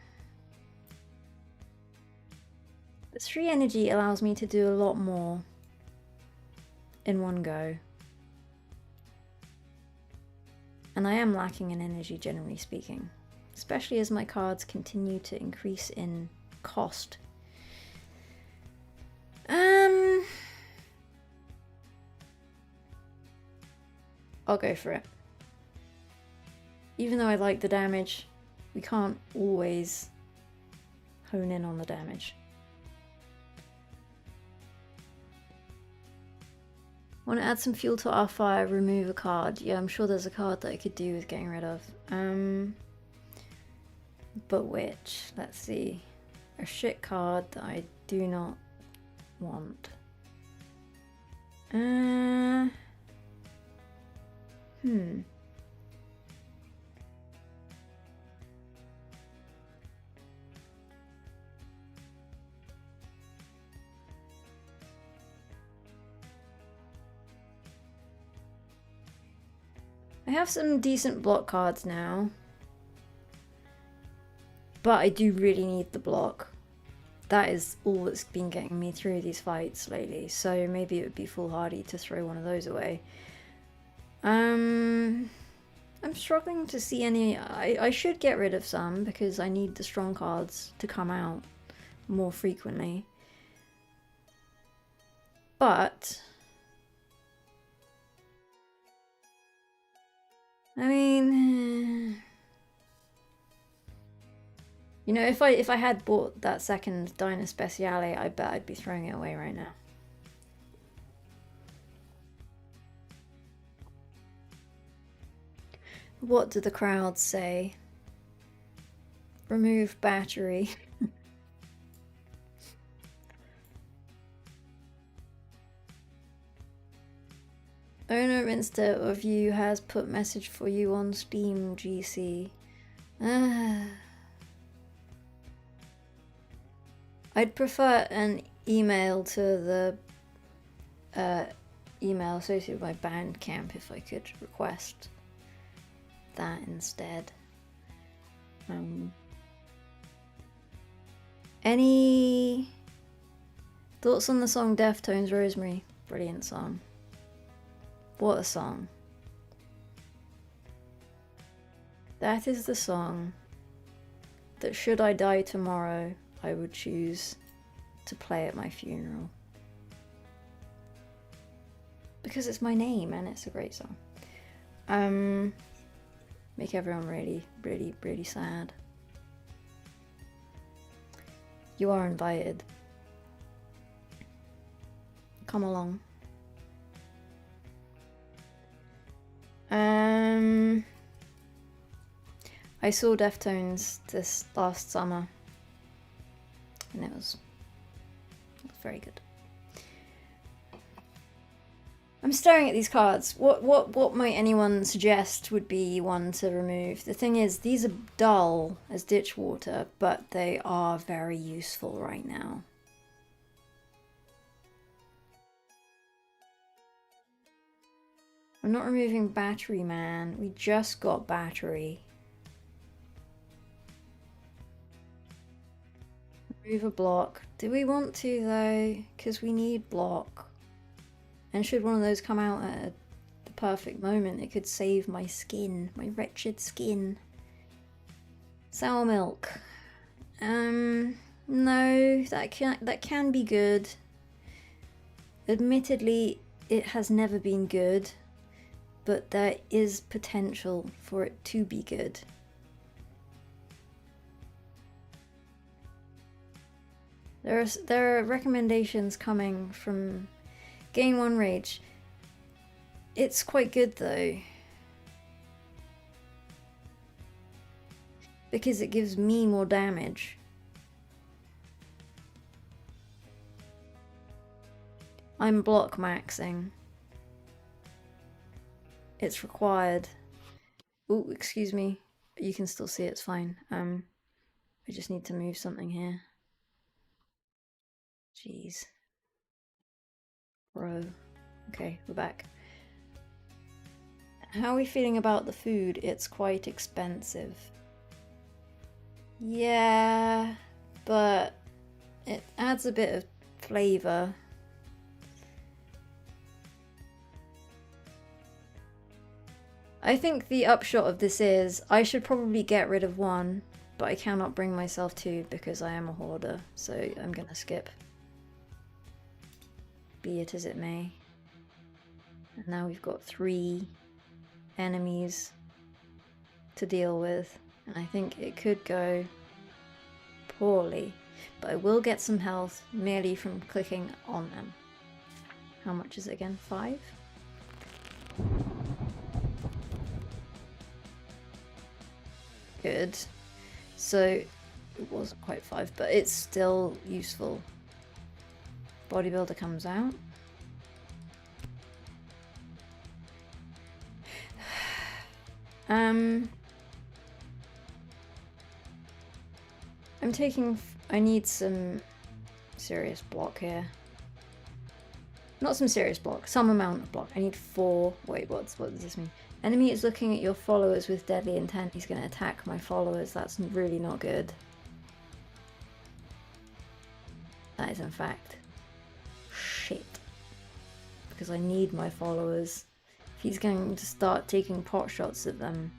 3 energy allows me to do a lot more in one go. And I am lacking in energy, generally speaking. Especially as my cards continue to increase in cost. I'll go for it. Even though I like the damage, we can't always hone in on the damage. Want to add some fuel to our fire, remove a card. Yeah, I'm sure there's a card that I could do with getting rid of. But which? Let's see. A shit card that I do not want. I have some decent block cards now. But I do really need the block. That is all that's been getting me through these fights lately, so maybe it would be foolhardy to throw one of those away. I'm struggling to see any. I should get rid of some because I need the strong cards to come out more frequently. But I mean, you know, if I had bought that second Dino Speciale, I bet I'd be throwing it away right now. What do the crowds say? Remove battery. Owner instead of you has put message for you on Steam, GC. I'd prefer an email to the email associated with my Bandcamp if I could request that instead. Any thoughts on the song Deftones Rosemary? Brilliant song. What a song. That is the song that, should I die tomorrow, I would choose to play at my funeral. Because it's my name and it's a great song. Make everyone really, really, really sad. You are invited. Come along. I saw Deftones this last summer, and it was very good. I'm staring at these cards. What might anyone suggest would be one to remove? The thing is, these are dull as ditch water, but they are very useful right now. I'm not removing battery, man. We just got battery. Remove a block. Do we want to though? Because we need block. And should one of those come out at the perfect moment, it could save my skin, my wretched skin. Sour milk. No, that can be good. Admittedly, it has never been good, but there is potential for it to be good. There are recommendations coming from Gain 1 Rage. It's quite good though, because it gives me more damage. I'm block maxing. It's required. Oh, excuse me. You can still see it's fine. I just need to move something here. Jeez. Bro. Okay, we're back. How are we feeling about the food? It's quite expensive. Yeah, but it adds a bit of flavor. I think the upshot of this is I should probably get rid of one, but I cannot bring myself to because I am a hoarder, so I'm gonna skip. Be it as it may. And now we've got 3 enemies to deal with, and I think it could go poorly, but I will get some health merely from clicking on them. How much is it again? 5? Good. So it wasn't quite 5, but it's still useful. Bodybuilder comes out. I need some serious block here. Not some serious block, some amount of block. I need 4. Wait, what does this mean? Enemy is looking at your followers with deadly intent. He's going to attack my followers. That's really not good. That is in fact shit. Because I need my followers. If he's going to start taking pot shots at them,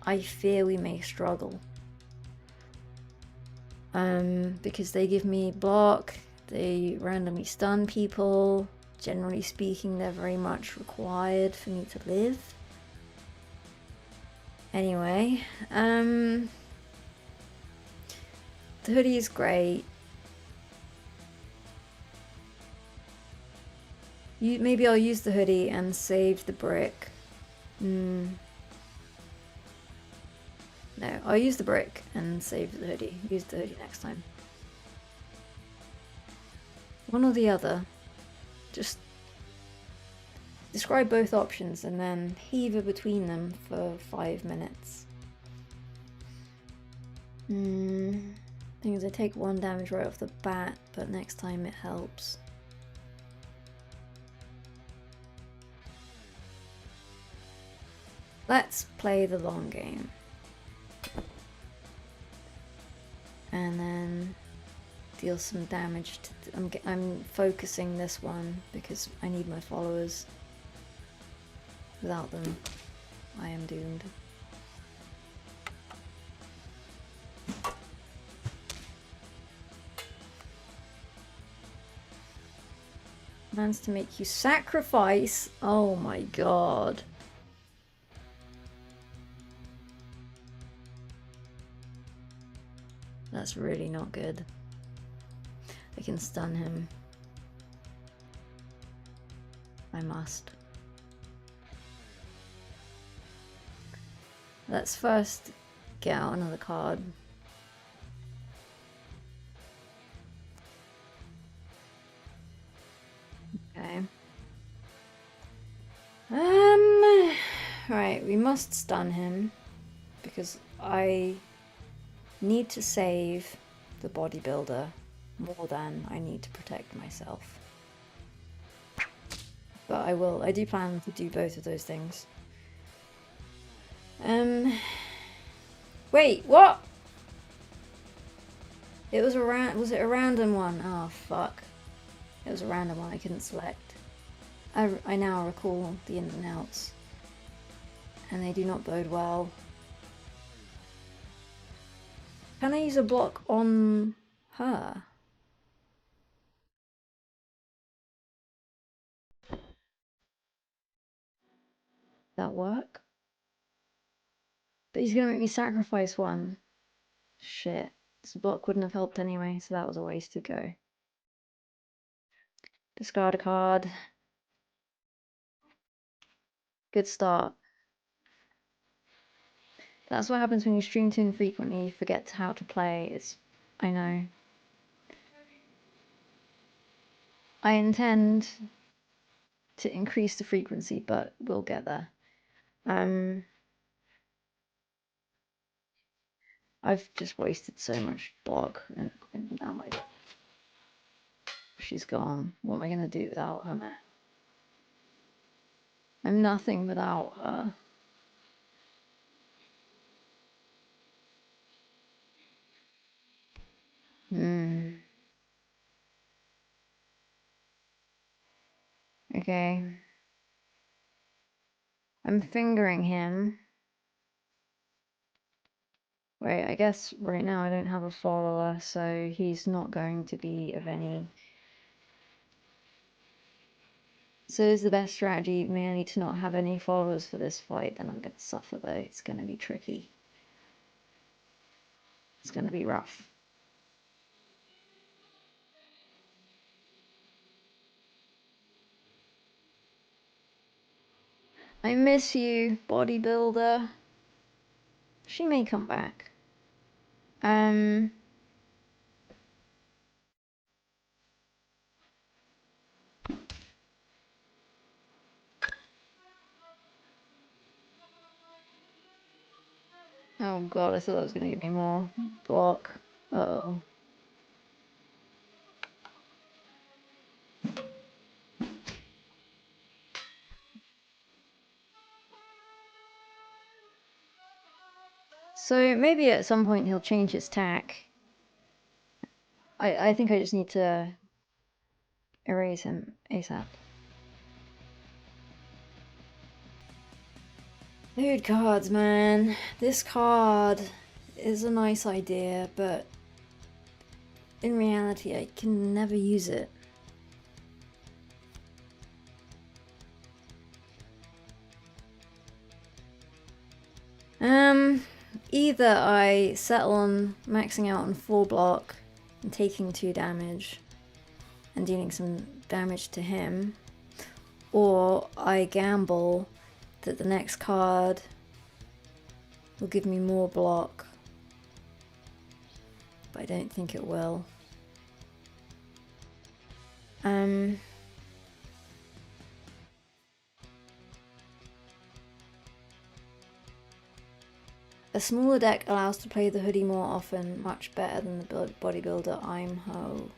I fear we may struggle. Because they give me block, they randomly stun people. Generally speaking, they're very much required for me to live. Anyway, the hoodie is great. Maybe I'll use the hoodie and save the brick. No, I'll use the brick and save the hoodie. Use the hoodie next time. One or the other. Just describe both options and then heaver between them for 5 minutes. Thing is, I take 1 damage right off the bat, but next time it helps. Let's play the long game. And then deal some damage to I'm focusing this one because I need my followers. Without them, I am doomed. Plans to make you sacrifice. Oh my god. That's really not good. I can stun him. I must. Let's first get out another card. Okay. Right, we must stun him because I need to save the bodybuilder more than I need to protect myself. But I do plan to do both of those things. Wait, what? It was was it a random one? Oh fuck. It was a random one I couldn't select. I now recall the ins and outs. And they do not bode well. Can I use a block on her? That work? But he's gonna make me sacrifice one. Shit. This block wouldn't have helped anyway, so that was a waste to go. Discard a card. Good start. That's what happens when you stream too infrequently, you forget how to play. I know. I intend to increase the frequency, but we'll get there. I've just wasted so much block, and now she's gone. What am I gonna do without her, man? I'm nothing without her. Okay. I'm fingering him. Wait, I guess right now I don't have a follower, so he's not going to be of any. So is the best strategy merely to not have any followers for this fight? Then I'm going to suffer though. It's going to be tricky. It's going to be rough. I miss you, bodybuilder. She may come back. Oh god, I thought that was going to give me more block. Uh-oh. So maybe at some point he'll change his tack. I think I just need to erase him ASAP. Dude, cards, man. This card is a nice idea, but in reality I can never use it. Either I settle on maxing out on 4 block and taking 2 damage and dealing some damage to him, or I gamble that the next card will give me more block, but I don't think it will. A smaller deck allows to play the hoodie more often, much better than the bodybuilder. I'm ho.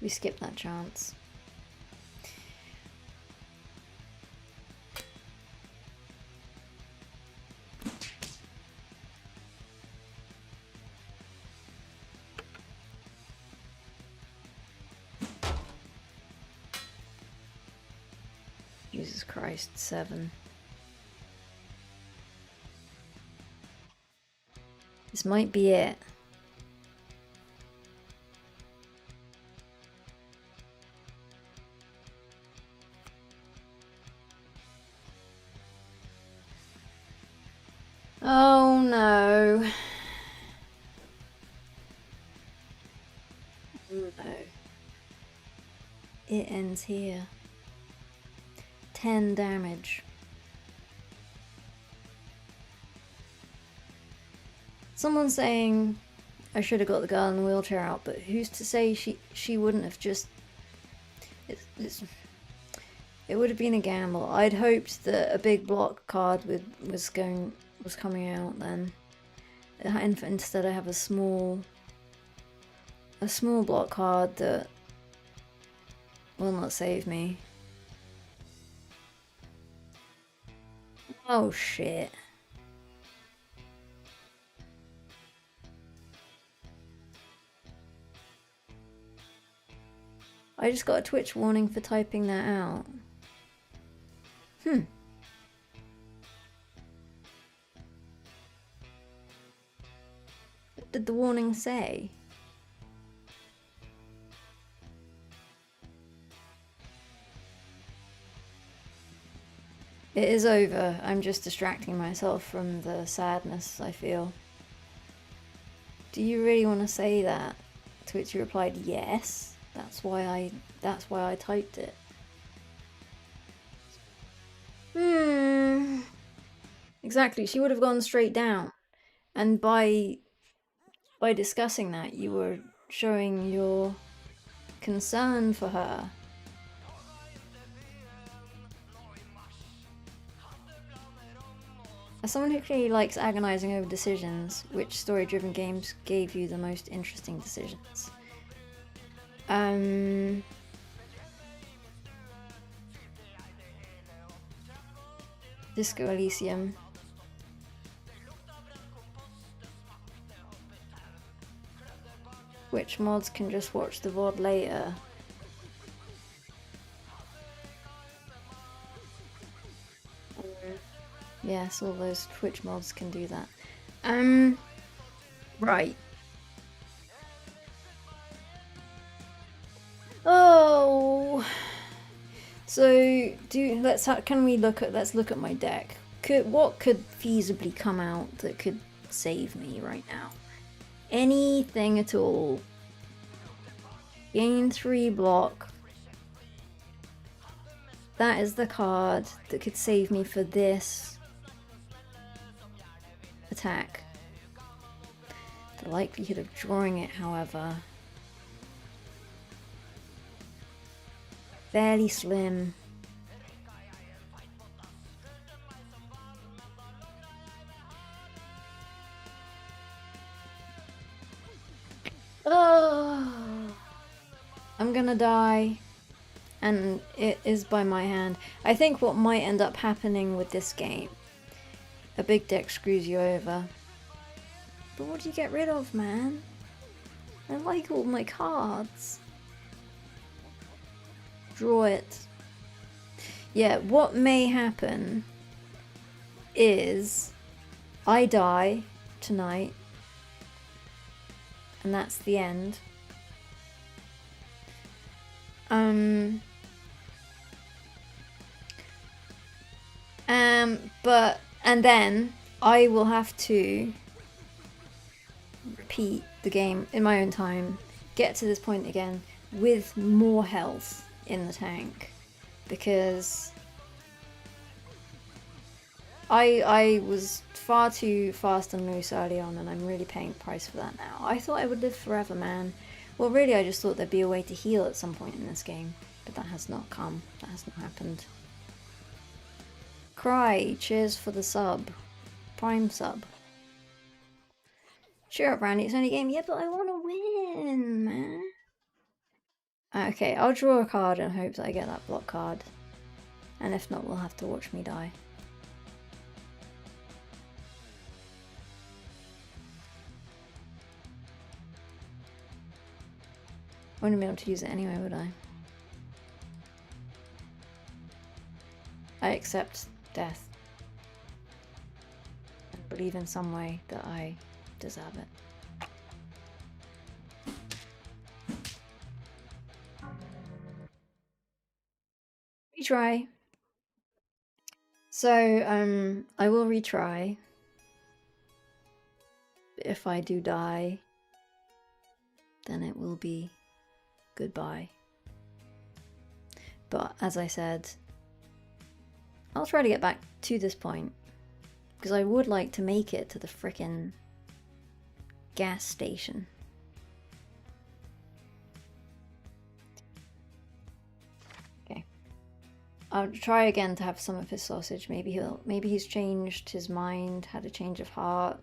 We skip that chance. Jesus Christ, 7. This might be it. Oh no. No. It ends here. 10 damage. Someone's saying I should have got the girl in the wheelchair out, but who's to say she wouldn't have just... It would have been a gamble. I'd hoped that a big block card was coming out then. Instead I have a small block card that will not save me. Oh shit. I just got a Twitch warning for typing that out. What did the warning say? It is over. I'm just distracting myself from the sadness I feel. Do you really want to say that? To which you replied, yes. That's why I typed it. Exactly, she would have gone straight down. And by discussing that, you were showing your concern for her. As someone who clearly likes agonizing over decisions, which story-driven games gave you the most interesting decisions? Disco Elysium. Which mods can just watch the VOD later? Yes, all those Twitch mods can do that. Right. Oh. So let's look at my deck. What could feasibly come out that could save me right now? Anything at all. Gain 3 block. That is the card that could save me for this attack. The likelihood of drawing it, however, fairly slim. Oh, I'm gonna die, and it is by my hand. I think what might end up happening with this game, a big deck screws you over. But what do you get rid of, man? I like all my cards. Draw it. Yeah, what may happen is I die tonight, and that's the end. And then I will have to repeat the game in my own time, get to this point again with more health in the tank, because I was far too fast and loose early on, and I'm really paying the price for that now. I thought I would live forever, man. Well, really, I just thought there'd be a way to heal at some point in this game, but that has not come. That has not happened. Cry, cheers for the sub. Prime sub. Cheer up, Randy, it's only a game. Yeah, but I want to win, man. Okay, I'll draw a card and hope that I get that block card. And if not, we'll have to watch me die. I wouldn't be able to use it anyway, would I? I accept death. And believe in some way that I deserve it. Retry. So, I will retry. If I do die, then it will be goodbye. But as I said, I'll try to get back to this point, because I would like to make it to the frickin' gas station. Okay. I'll try again to have some of his sausage. Maybe he's changed his mind, had a change of heart.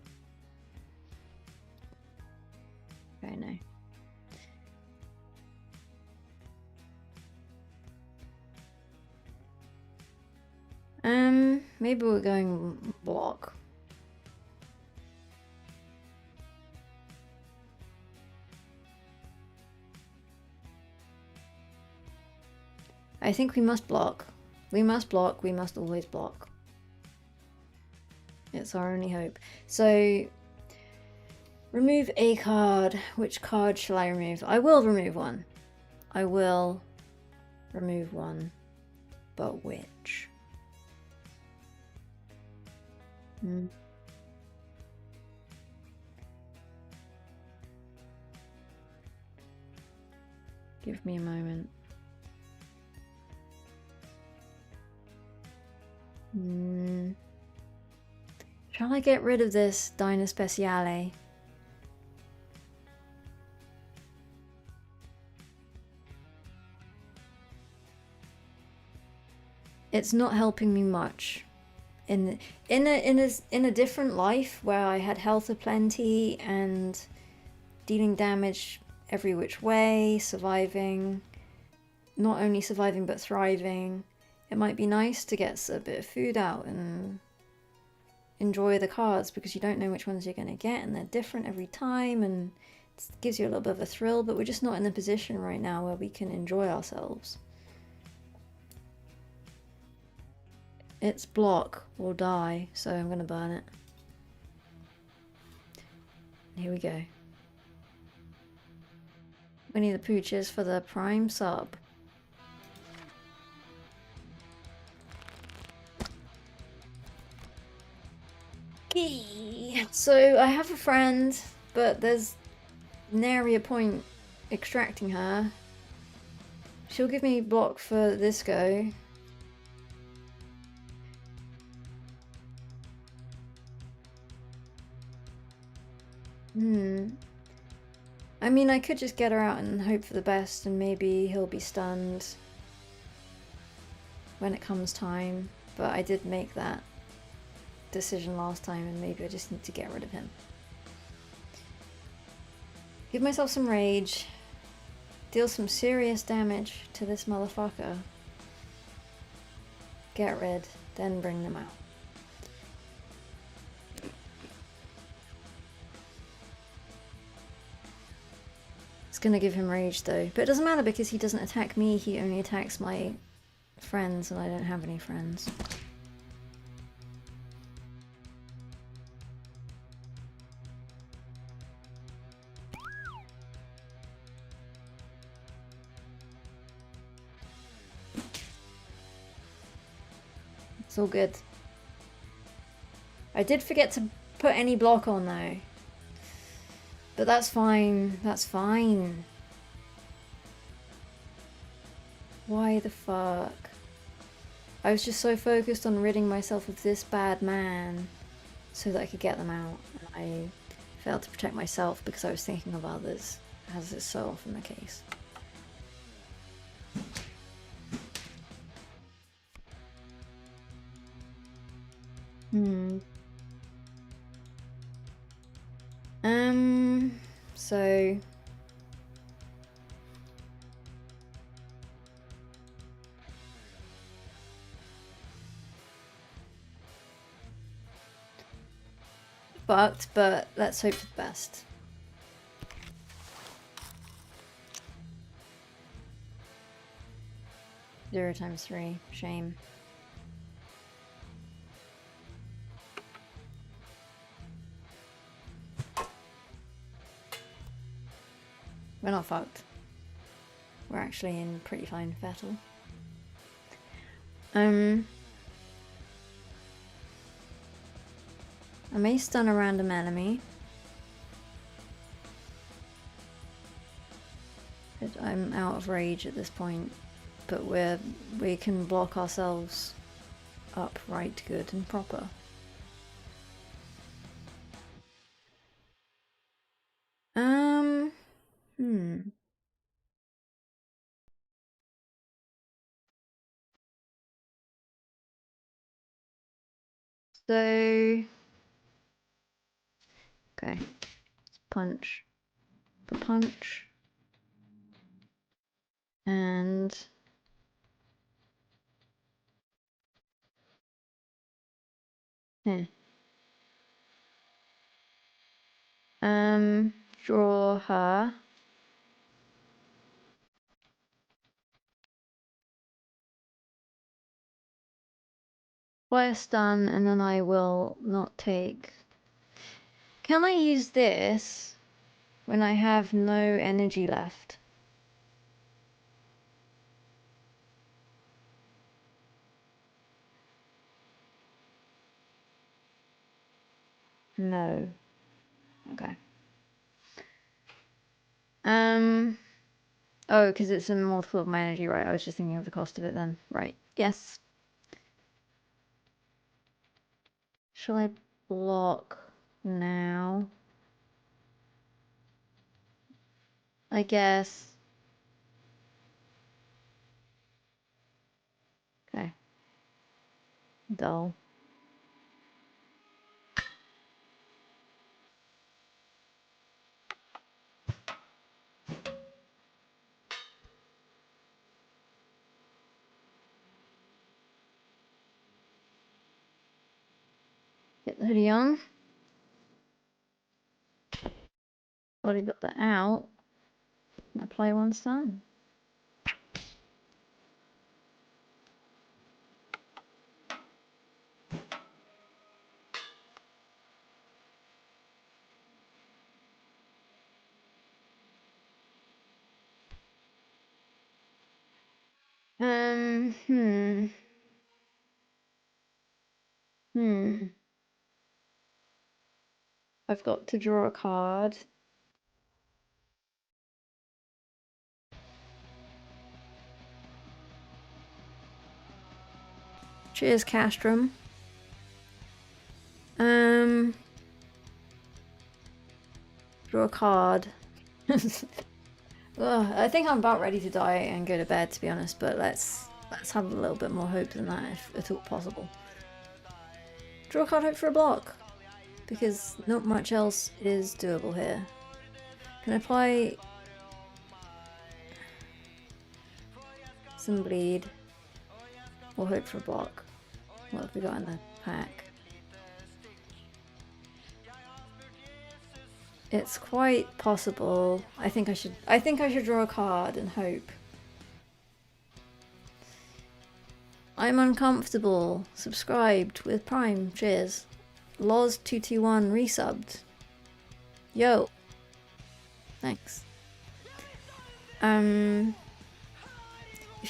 I don't know. Maybe we're going block. I think we must block. We must block. We must always block. It's our only hope. So, remove a card. Which card shall I remove? I will remove one. I will remove one. But which? Give me a moment. Shall I get rid of this Dino Speciale? It's not helping me much. In a different life where I had health aplenty and dealing damage every which way, surviving, not only surviving but thriving, it might be nice to get a bit of food out and enjoy the cards, because you don't know which ones you're going to get and they're different every time, and it gives you a little bit of a thrill, but we're just not in the position right now where we can enjoy ourselves. It's block or die, so I'm going to burn it. Here we go. Winnie the Pooh, cheers for the Prime sub. So I have a friend, but there's nary a point extracting her. She'll give me block for this go. I mean, I could just get her out and hope for the best, and maybe he'll be stunned when it comes time, but I did make that decision last time, and maybe I just need to get rid of him. Give myself some rage, deal some serious damage to this motherfucker, get rid, then bring them out. It's gonna give him rage though, but it doesn't matter because he doesn't attack me, he only attacks my friends, and I don't have any friends. It's all good. I did forget to put any block on though. But that's fine, that's fine. Why the fuck? I was just so focused on ridding myself of this bad man so that I could get them out. And I failed to protect myself because I was thinking of others, as is so often the case. So fucked, but let's hope for the best. Zero times 3, shame. We're not fucked. We're actually in pretty fine battle. I may stun a random enemy. But I'm out of rage at this point. But we can block ourselves up right good and proper. So, okay, punch, the punch, and draw her. Fire stun, and then I will not take. Can I use this when I have no energy left? No. Okay. Oh, because it's a multiple of my energy, right? I was just thinking of the cost of it then. Right. Yes. Shall I block now. I guess. Okay. Dull. Get the hoodie on. Already got that out. Apply one sun. Hmm. I've got to draw a card. Cheers, Castrum. Draw a card. Ugh, I think I'm about ready to die and go to bed, to be honest, but let's have a little bit more hope than that, if at all possible. Draw a card, hope for a block, because not much else is doable here. Can I apply some bleed, or hope for a block? What have we got in the pack? It's quite possible. I think I should draw a card and hope. I'm uncomfortable. Subscribed with Prime. Cheers. Loz221 resubbed. Yo. Thanks. If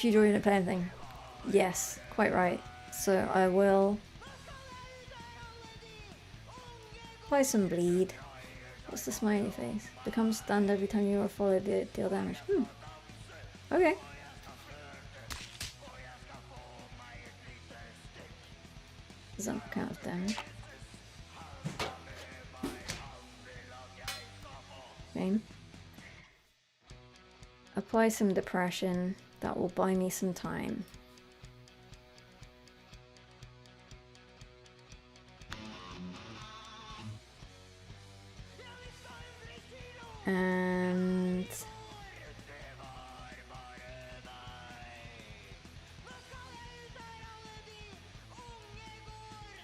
you join to play anything. Yes, quite right. So I will apply some bleed. What's the smiley face? Becomes stunned every time you are followed, deal damage. Okay. Does that count as damage? Okay. Apply some depression. That will buy me some time. And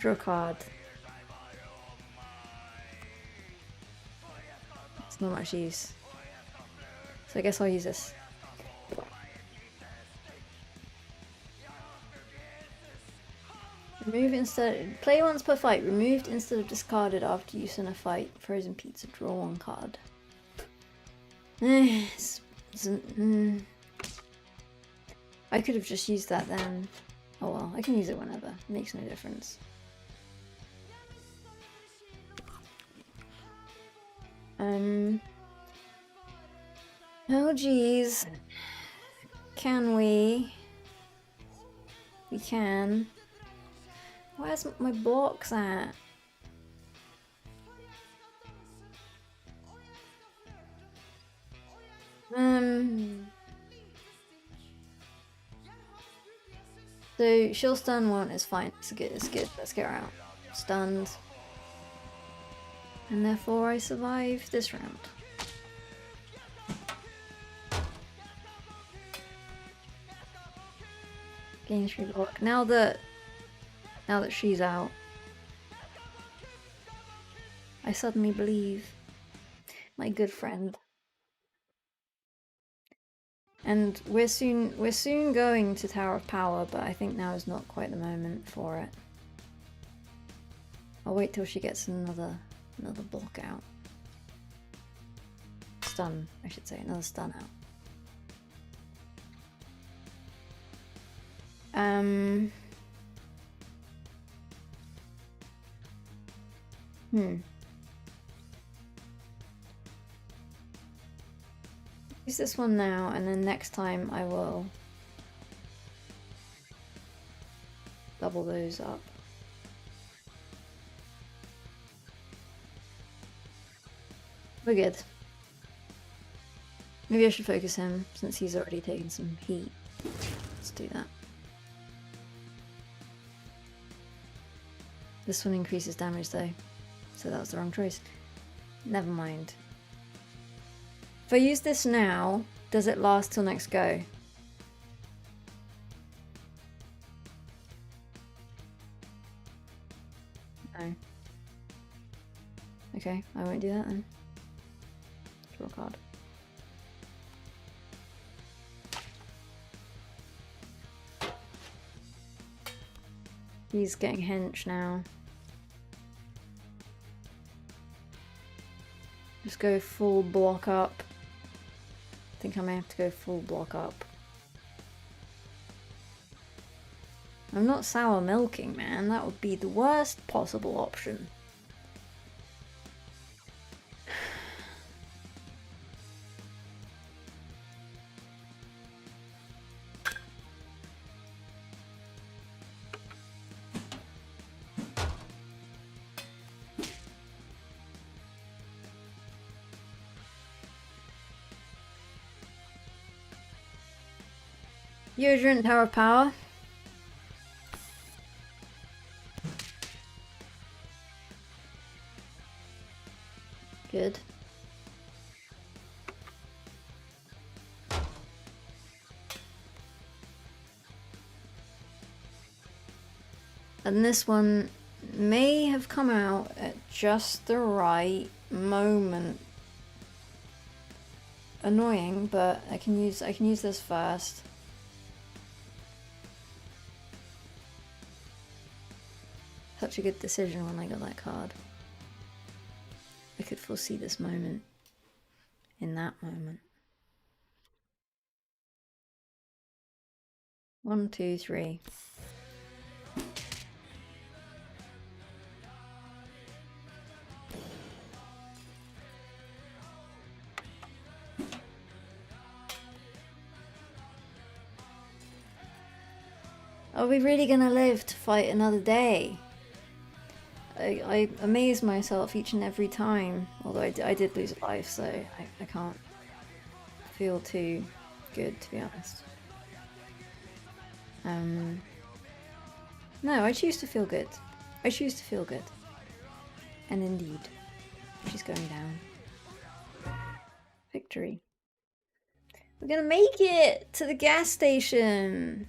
draw a card. It's not much use. So I guess I'll use this. Remove instead. Play once per fight. Removed instead of discarded after use in a fight. Frozen pizza. Draw one card. I could have just used that then. Oh well, I can use it whenever. It makes no difference. Oh geez. Can we? We can. Where's my blocks at? So she'll stun one is fine. It's good. It's good. Let's get her out. Stunned. And therefore I survive this round. Gain 3 block. Now that she's out, I suddenly believe my good friend. And we're soon going to Tower of Power, but I think now is not quite the moment for it. I'll wait till she gets another block out. Stun, I should say, another stun out. Use this one now, and then next time I will double those up. We're good. Maybe I should focus him since he's already taken some heat. Let's do that. This one increases damage though, so that was the wrong choice. Never mind. If I use this now, does it last till next go? No. Okay, I won't do that then. Draw a card. He's getting hench now. Just go full block up. I think I may have to go full block up. I'm not sour milking, man. That would be the worst possible option. Deodorant Tower of Power. Good. And this one may have come out at just the right moment. Annoying, but I can use this first. Such a good decision when I got that card. I could foresee this moment in that moment. 1, 2, 3. Are we really gonna live to fight another day? I amaze myself each and every time, although I did lose a life, so I can't feel too good, to be honest. No, I choose to feel good. I choose to feel good. And indeed, she's going down. Victory. We're gonna make it to the gas station!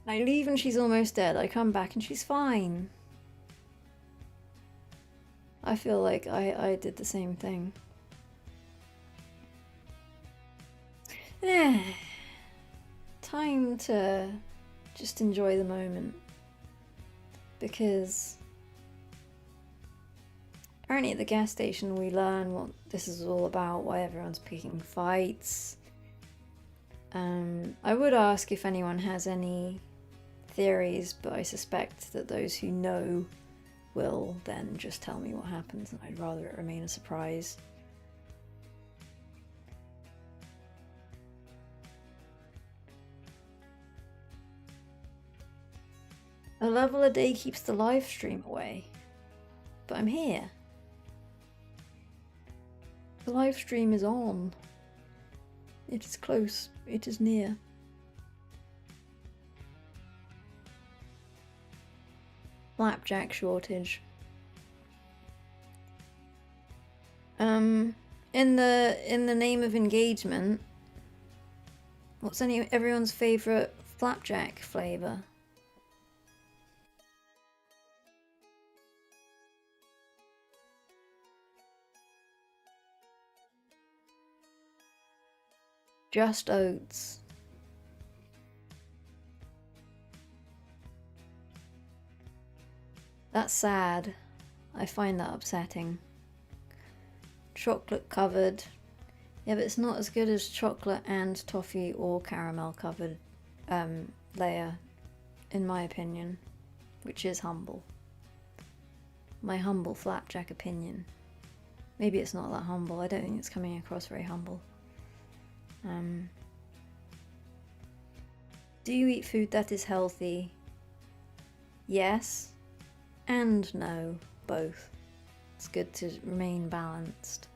I leave and she's almost dead. I come back and she's fine. I feel like I did the same thing. Time to just enjoy the moment. Because apparently at the gas station we learn what this is all about, why everyone's picking fights. I would ask if anyone has any theories, but I suspect that those who know will then just tell me what happens, and I'd rather it remain a surprise. A level a day keeps the live stream away, but I'm here. The live stream is on. It is close. It is near. Flapjack shortage. In the name of engagement, what's everyone's favourite flapjack flavour? Just oats. That's sad. I find that upsetting. Chocolate covered. Yeah, but it's not as good as chocolate and toffee or caramel covered layer, in my opinion, which is humble. My humble flapjack opinion. Maybe it's not that humble. I don't think it's coming across very humble. Do you eat food that is healthy? Yes. and no, both. It's good to remain balanced.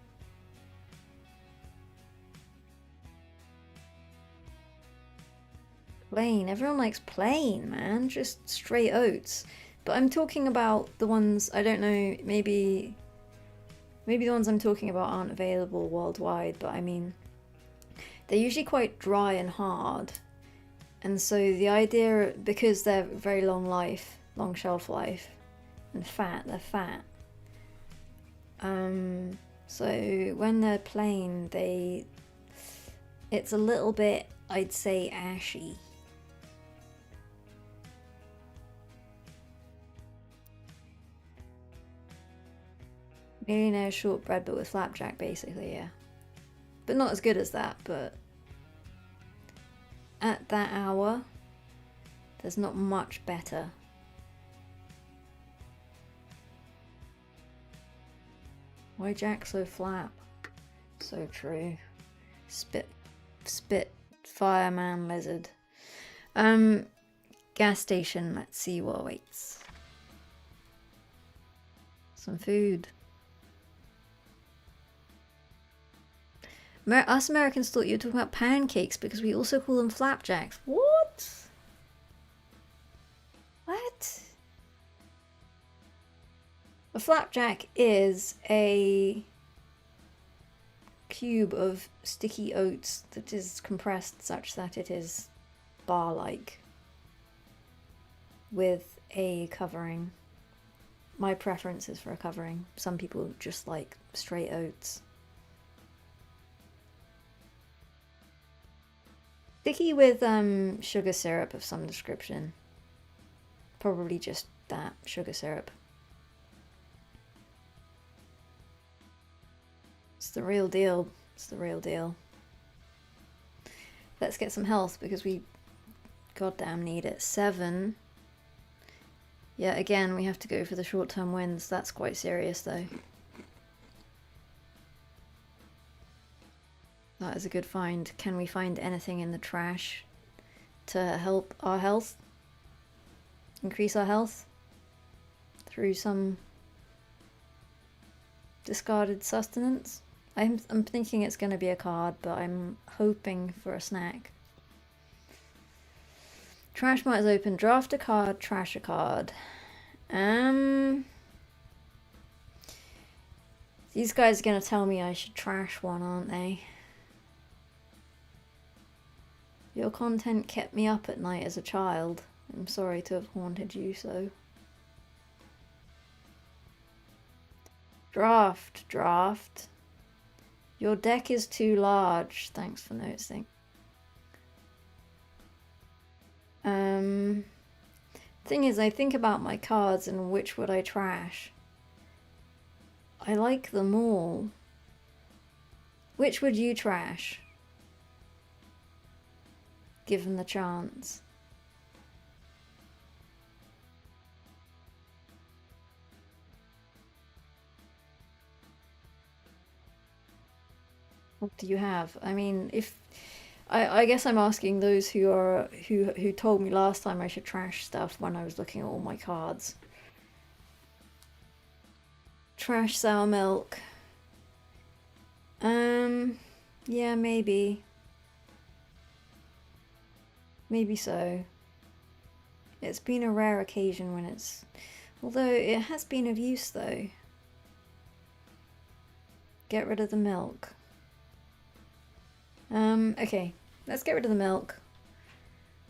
Plain, everyone likes plain, man, just straight oats. But I'm talking about the ones, I don't know, maybe the ones I'm talking about aren't available worldwide, but I mean, they're usually quite dry and hard. And so the idea, because they're very long shelf life, and fat, they're fat. So when they're plain, it's a little bit, I'd say, ashy. Millionaire shortbread, but with flapjack, basically, yeah. But not as good as that, but at that hour, there's not much better. Why Jack so flap? So true. Spit, fireman lizard. Gas station, let's see what awaits. Some food. Us Americans thought you were talking about pancakes because we also call them flapjacks. What? What? A flapjack is a cube of sticky oats that is compressed such that it is bar-like with a covering. My preference is for a covering. Some people just like straight oats. Sticky with sugar syrup of some description. Probably just that, sugar syrup. It's the real deal. It's the real deal. Let's get some health because we goddamn need it. 7. Yeah, again, we have to go for the short-term wins. That's quite serious though. That is a good find. Can we find anything in the trash to help our health? Increase our health? Through some discarded sustenance? I'm thinking it's going to be a card, but I'm hoping for a snack. Trash mart is open. Draft a card, trash a card. These guys are going to tell me I should trash one, aren't they? Your content kept me up at night as a child. I'm sorry to have haunted you so. Draft. Your deck is too large. Thanks for noticing. Thing is, I think about my cards and which would I trash. I like them all. Which would you trash? Given the chance. What do you have? I mean, if I guess I'm asking those who told me last time I should trash stuff when I was looking at all my cards. Trash sour milk. Yeah, maybe. Maybe so. It's been a rare occasion when it's... Although it has been of use though. Get rid of the milk. Okay. Let's get rid of the milk.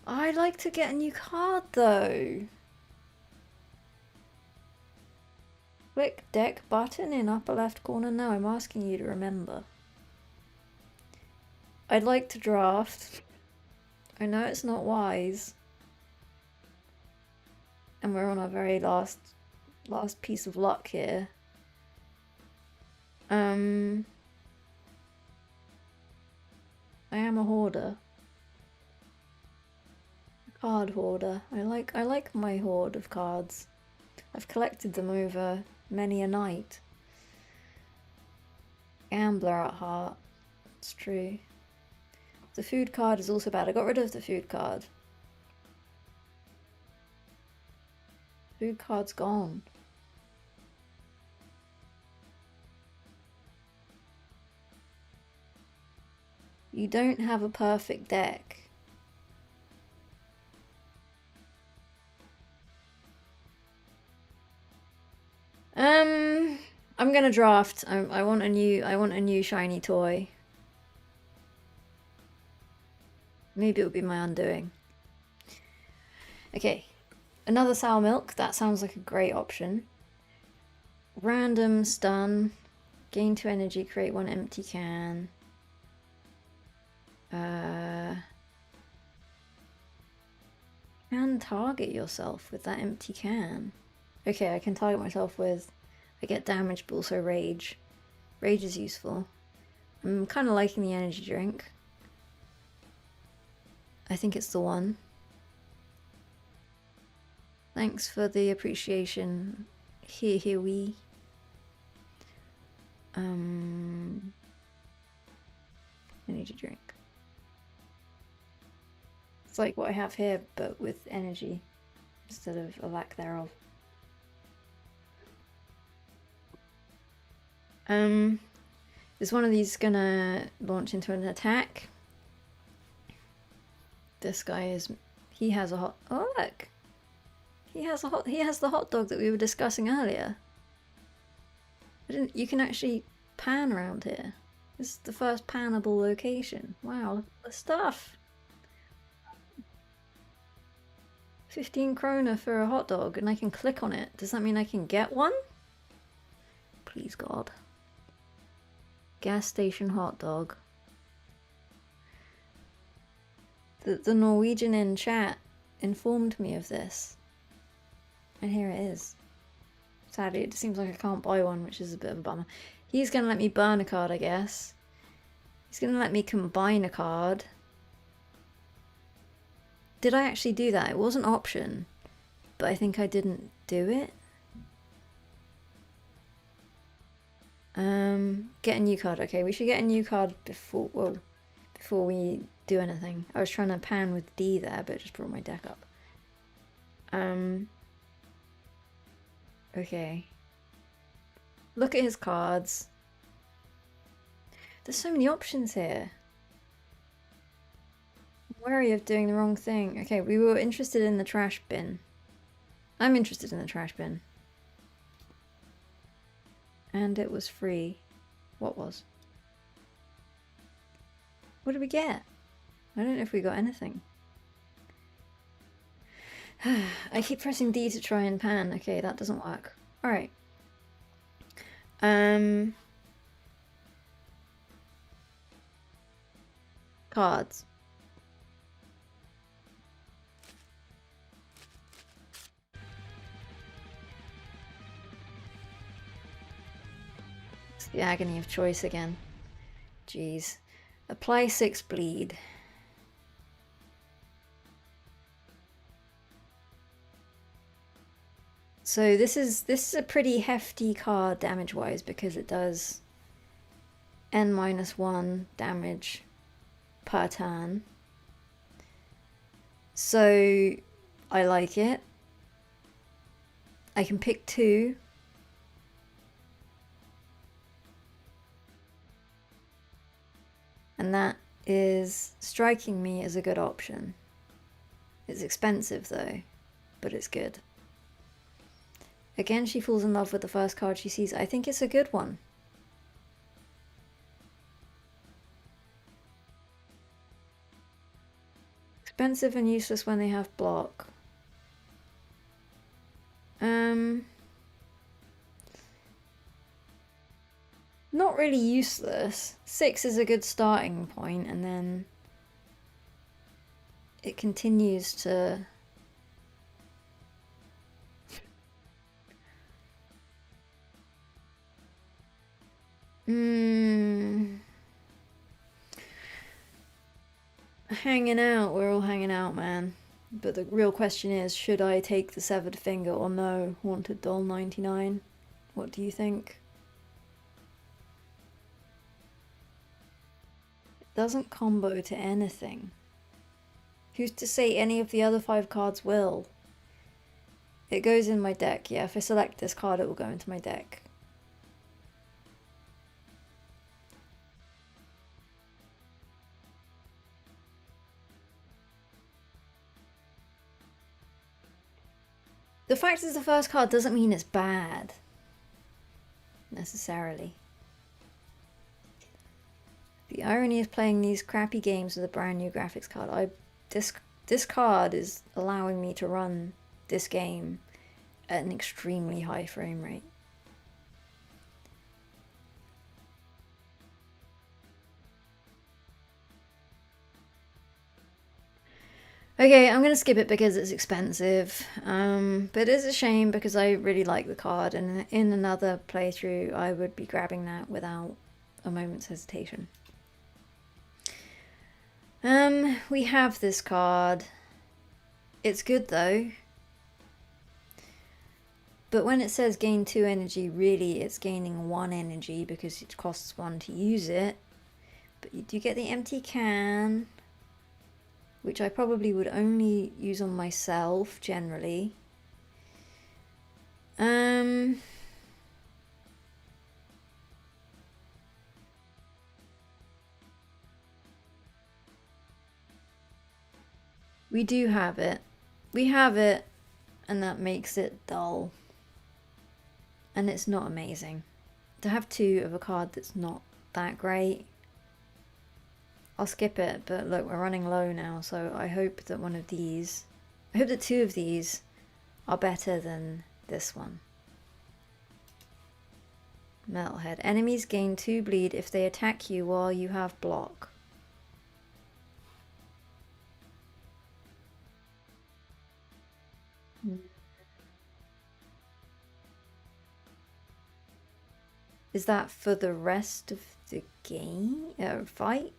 I'd like to get a new card though. Click deck button in upper left corner. No, I'm asking you to remember. I'd like to draft. I know it's not wise. And we're on our very last piece of luck here. I am a hoarder. A card hoarder. I like my hoard of cards. I've collected them over many a night. Gambler at heart. It's true. The food card is also bad. I got rid of the food card. Food card's gone. You don't have a perfect deck. I'm gonna draft. I want a new shiny toy. Maybe it'll be my undoing. Okay, another sour milk. That sounds like a great option. Random stun. Gain 2 energy, create 1 empty can. Can target yourself with that empty can. Okay, I can target myself with... I get damage, but also rage. Rage is useful. I'm kind of liking the energy drink. I think it's the one. Thanks for the appreciation. Here we. Energy drink. It's like what I have here, but with energy instead of a lack thereof. Is one of these gonna launch into an attack? This guy is... He has a hot... Oh look! He has the hot dog that we were discussing earlier. You can actually pan around here. This is the first panable location. Wow, look at the stuff! 15 kroner for a hot dog, and I can click on it. Does that mean I can get one? Please God. Gas station hot dog. The Norwegian in chat informed me of this. And here it is. Sadly, it seems like I can't buy one, which is a bit of a bummer. He's going to let me burn a card, I guess. He's going to let me combine a card. Did I actually do that? It was an option, but I think I didn't do it. Get a new card. Okay, we should get a new card before we do anything. I was trying to pan with D there, but it just brought my deck up. Okay. Look at his cards. There's so many options here. I'm wary of doing the wrong thing. Okay, we were interested in the trash bin. I'm interested in the trash bin. And it was free. What was? What did we get? I don't know if we got anything. I keep pressing D to try and pan. Okay, that doesn't work. Alright. Cards. It's the agony of choice again. Jeez. Apply 6 bleed. So this is a pretty hefty card damage-wise because it does N-1 damage per turn. So I like it. I can pick 2. And that is striking me as a good option. It's expensive though, but it's good. Again, she falls in love with the first card she sees. I think it's a good one. Expensive and useless when they have block. Not really useless. 6 is a good starting point, and then it continues to... Hanging out, we're all hanging out, man. But the real question is, should I take the severed finger or no? Haunted Doll 99. What do you think? It doesn't combo to anything. Who's to say any of the other 5 cards will? It goes in my deck, yeah. If I select this card, it will go into my deck. The fact it's the first card doesn't mean it's bad, necessarily. The irony of playing these crappy games with a brand new graphics card. This card is allowing me to run this game at an extremely high frame rate. Okay, I'm gonna skip it because it's expensive, but it's a shame because I really like the card, and in another playthrough I would be grabbing that without a moment's hesitation. We have this card. It's good though. But when it says gain 2 energy, really it's gaining 1 energy because it costs 1 to use it. But you do get the empty can, which I probably would only use on myself generally. We do have it. We have it, and that makes it dull. And it's not amazing. To have 2 of a card that's not that great, I'll skip it, but look, we're running low now, so I hope that one of these, I hope that 2 of these are better than this one. Metalhead. Enemies gain 2 bleed if they attack you while you have block. Is that for the rest of the game? Fight?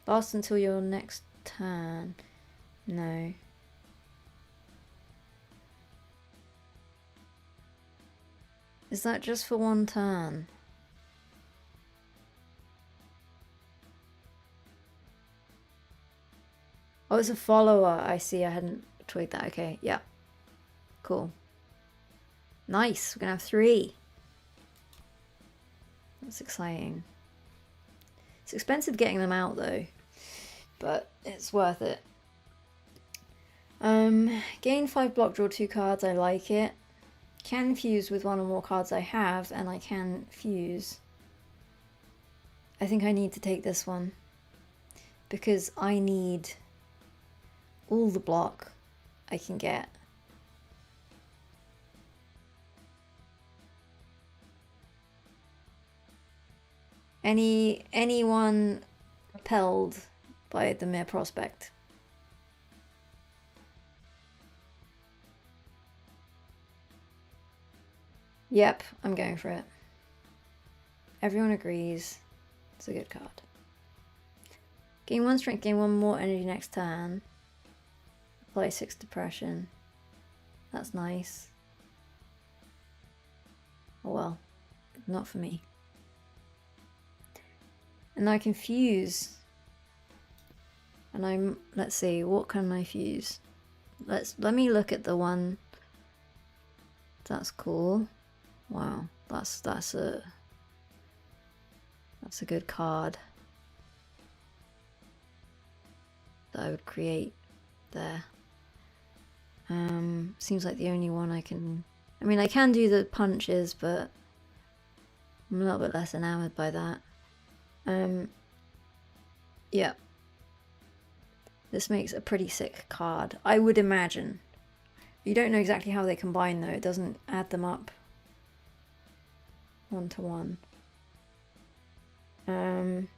Last until your next turn. No. Is that just for 1 turn? Oh, it's a follower. I see. I hadn't twigged that. Okay, yeah. Cool. Nice. We're gonna have 3. That's exciting. It's expensive getting them out though, but it's worth it. Gain 5 block, draw 2 cards. I like it. Can fuse with 1 or more cards I have, and I can fuse. I think I need to take this one because I need all the block I can get. Anyone repelled by the mere prospect? Yep, I'm going for it. Everyone agrees. It's a good card. Gain 1 strength, gain 1 more energy next turn. Apply 6 depression. That's nice. Oh well, not for me. And I can fuse. And let's see, what can I fuse? Let me look at the one. That's cool. Wow, that's a good card that I would create there. Seems like the only one I can. I mean, I can do the punches, but I'm a little bit less enamored by that. Yeah. This makes a pretty sick card, I would imagine. You don't know exactly how they combine though, it doesn't add them up 1 to 1.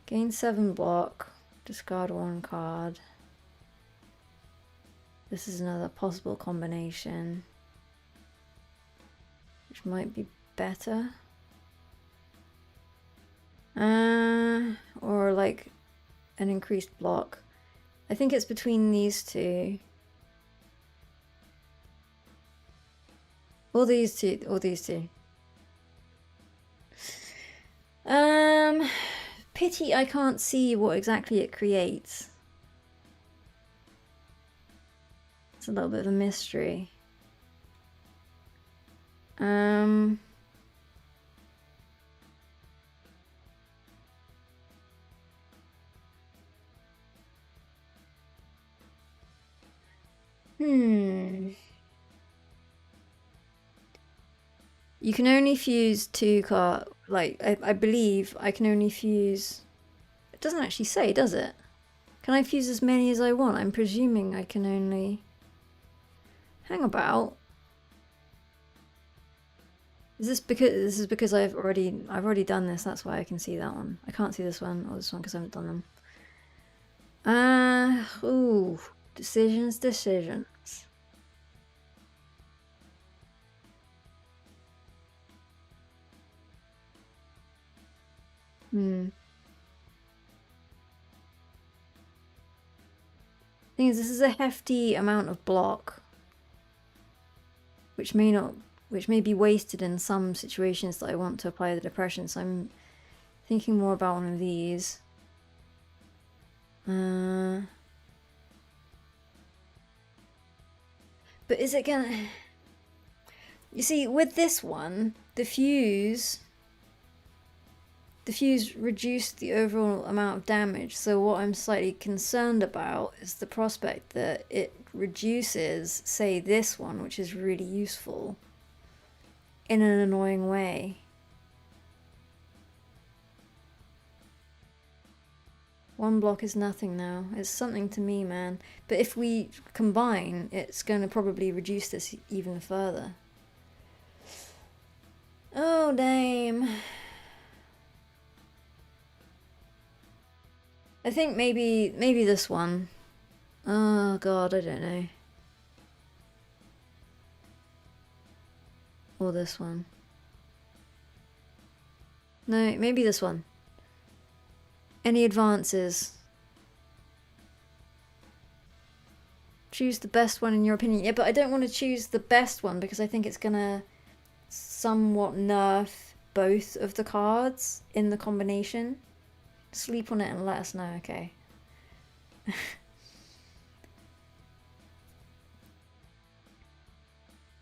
Gain 7 block, discard 1 card. This is another possible combination, which might be better. Or like an increased block. I think it's between these 2. Or these 2, or these 2. Pity I can't see what exactly it creates. It's a little bit of a mystery. You can only fuse 2 like, I believe I can only fuse... It doesn't actually say, does it? Can I fuse as many as I want? I'm presuming I can only... Hang about. Is this because I've already done this, that's why I can see that one. I can't see this one or this one because I haven't done them. Ooh. Decisions. Thing is, this is a hefty amount of block, which may be wasted in some situations that I want to apply the depression. So I'm thinking more about one of these. But is it gonna... You see, with this one, the fuse reduced the overall amount of damage, so what I'm slightly concerned about is the prospect that it reduces, say, this one, which is really useful, in an annoying way. One block is nothing now. It's something to me, man. But if we combine, it's going to probably reduce this even further. Oh, damn. I think maybe this one. Oh god, I don't know. Or this one. No, maybe this one. Any advances? Choose the best one in your opinion. Yeah, but I don't want to choose the best one because I think it's gonna somewhat nerf both of the cards in the combination. Sleep on it and let us know, okay?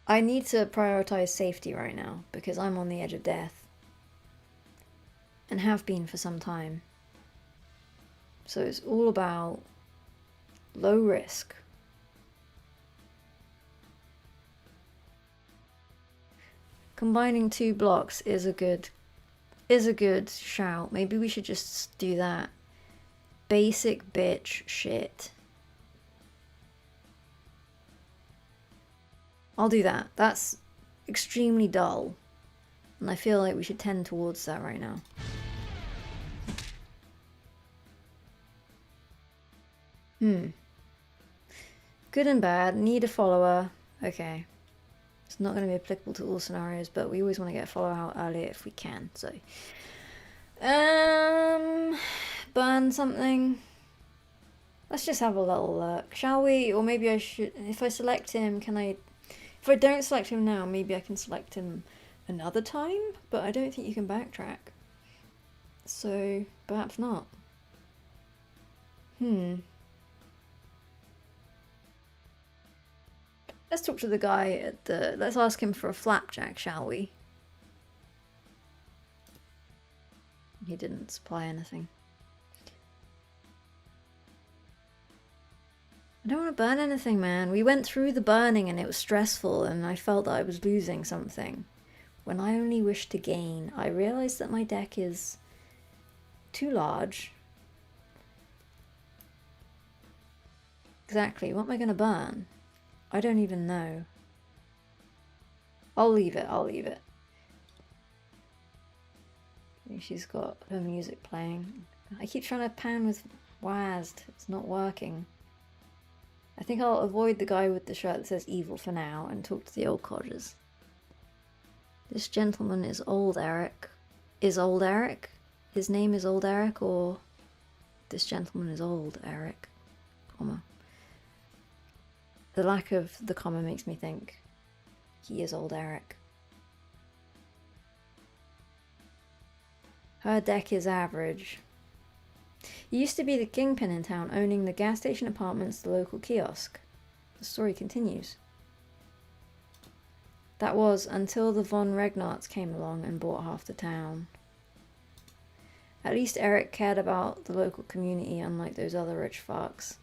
I need to prioritize safety right now because I'm on the edge of death. And have been for some time. So it's all about low risk. Combining 2 blocks is a good shout. Maybe we should just do that. Basic bitch shit. I'll do that. That's extremely dull. And I feel like we should tend towards that right now. Good and bad. Need a follower. Okay. It's not going to be applicable to all scenarios, but we always want to get a follower out earlier if we can. So, burn something. Let's just have a little look, shall we? Or maybe I should. If I select him, can I? If I don't select him now, maybe I can select him another time. But I don't think you can backtrack. So perhaps not. Let's talk to the guy at the... Let's ask him for a flapjack, shall we? He didn't supply anything. I don't want to burn anything, man. We went through the burning and it was stressful and I felt that I was losing something. When I only wish to gain, I realized that my deck is too large. Exactly, what am I going to burn? I don't even know. I'll leave it. She's got her music playing. I keep trying to pan with WASD. It's not working. I think I'll avoid the guy with the shirt that says evil for now and talk to the old codgers. This gentleman is old Eric. Is old Eric? His name is old Eric, or this gentleman is old Eric, comma. The lack of the comma makes me think he is old Eric. Her deck is average. He used to be the kingpin in town, owning the gas station apartments, the local kiosk. The story continues. That was until the von Regnarts came along and bought half the town. At least Eric cared about the local community, unlike those other rich fucks.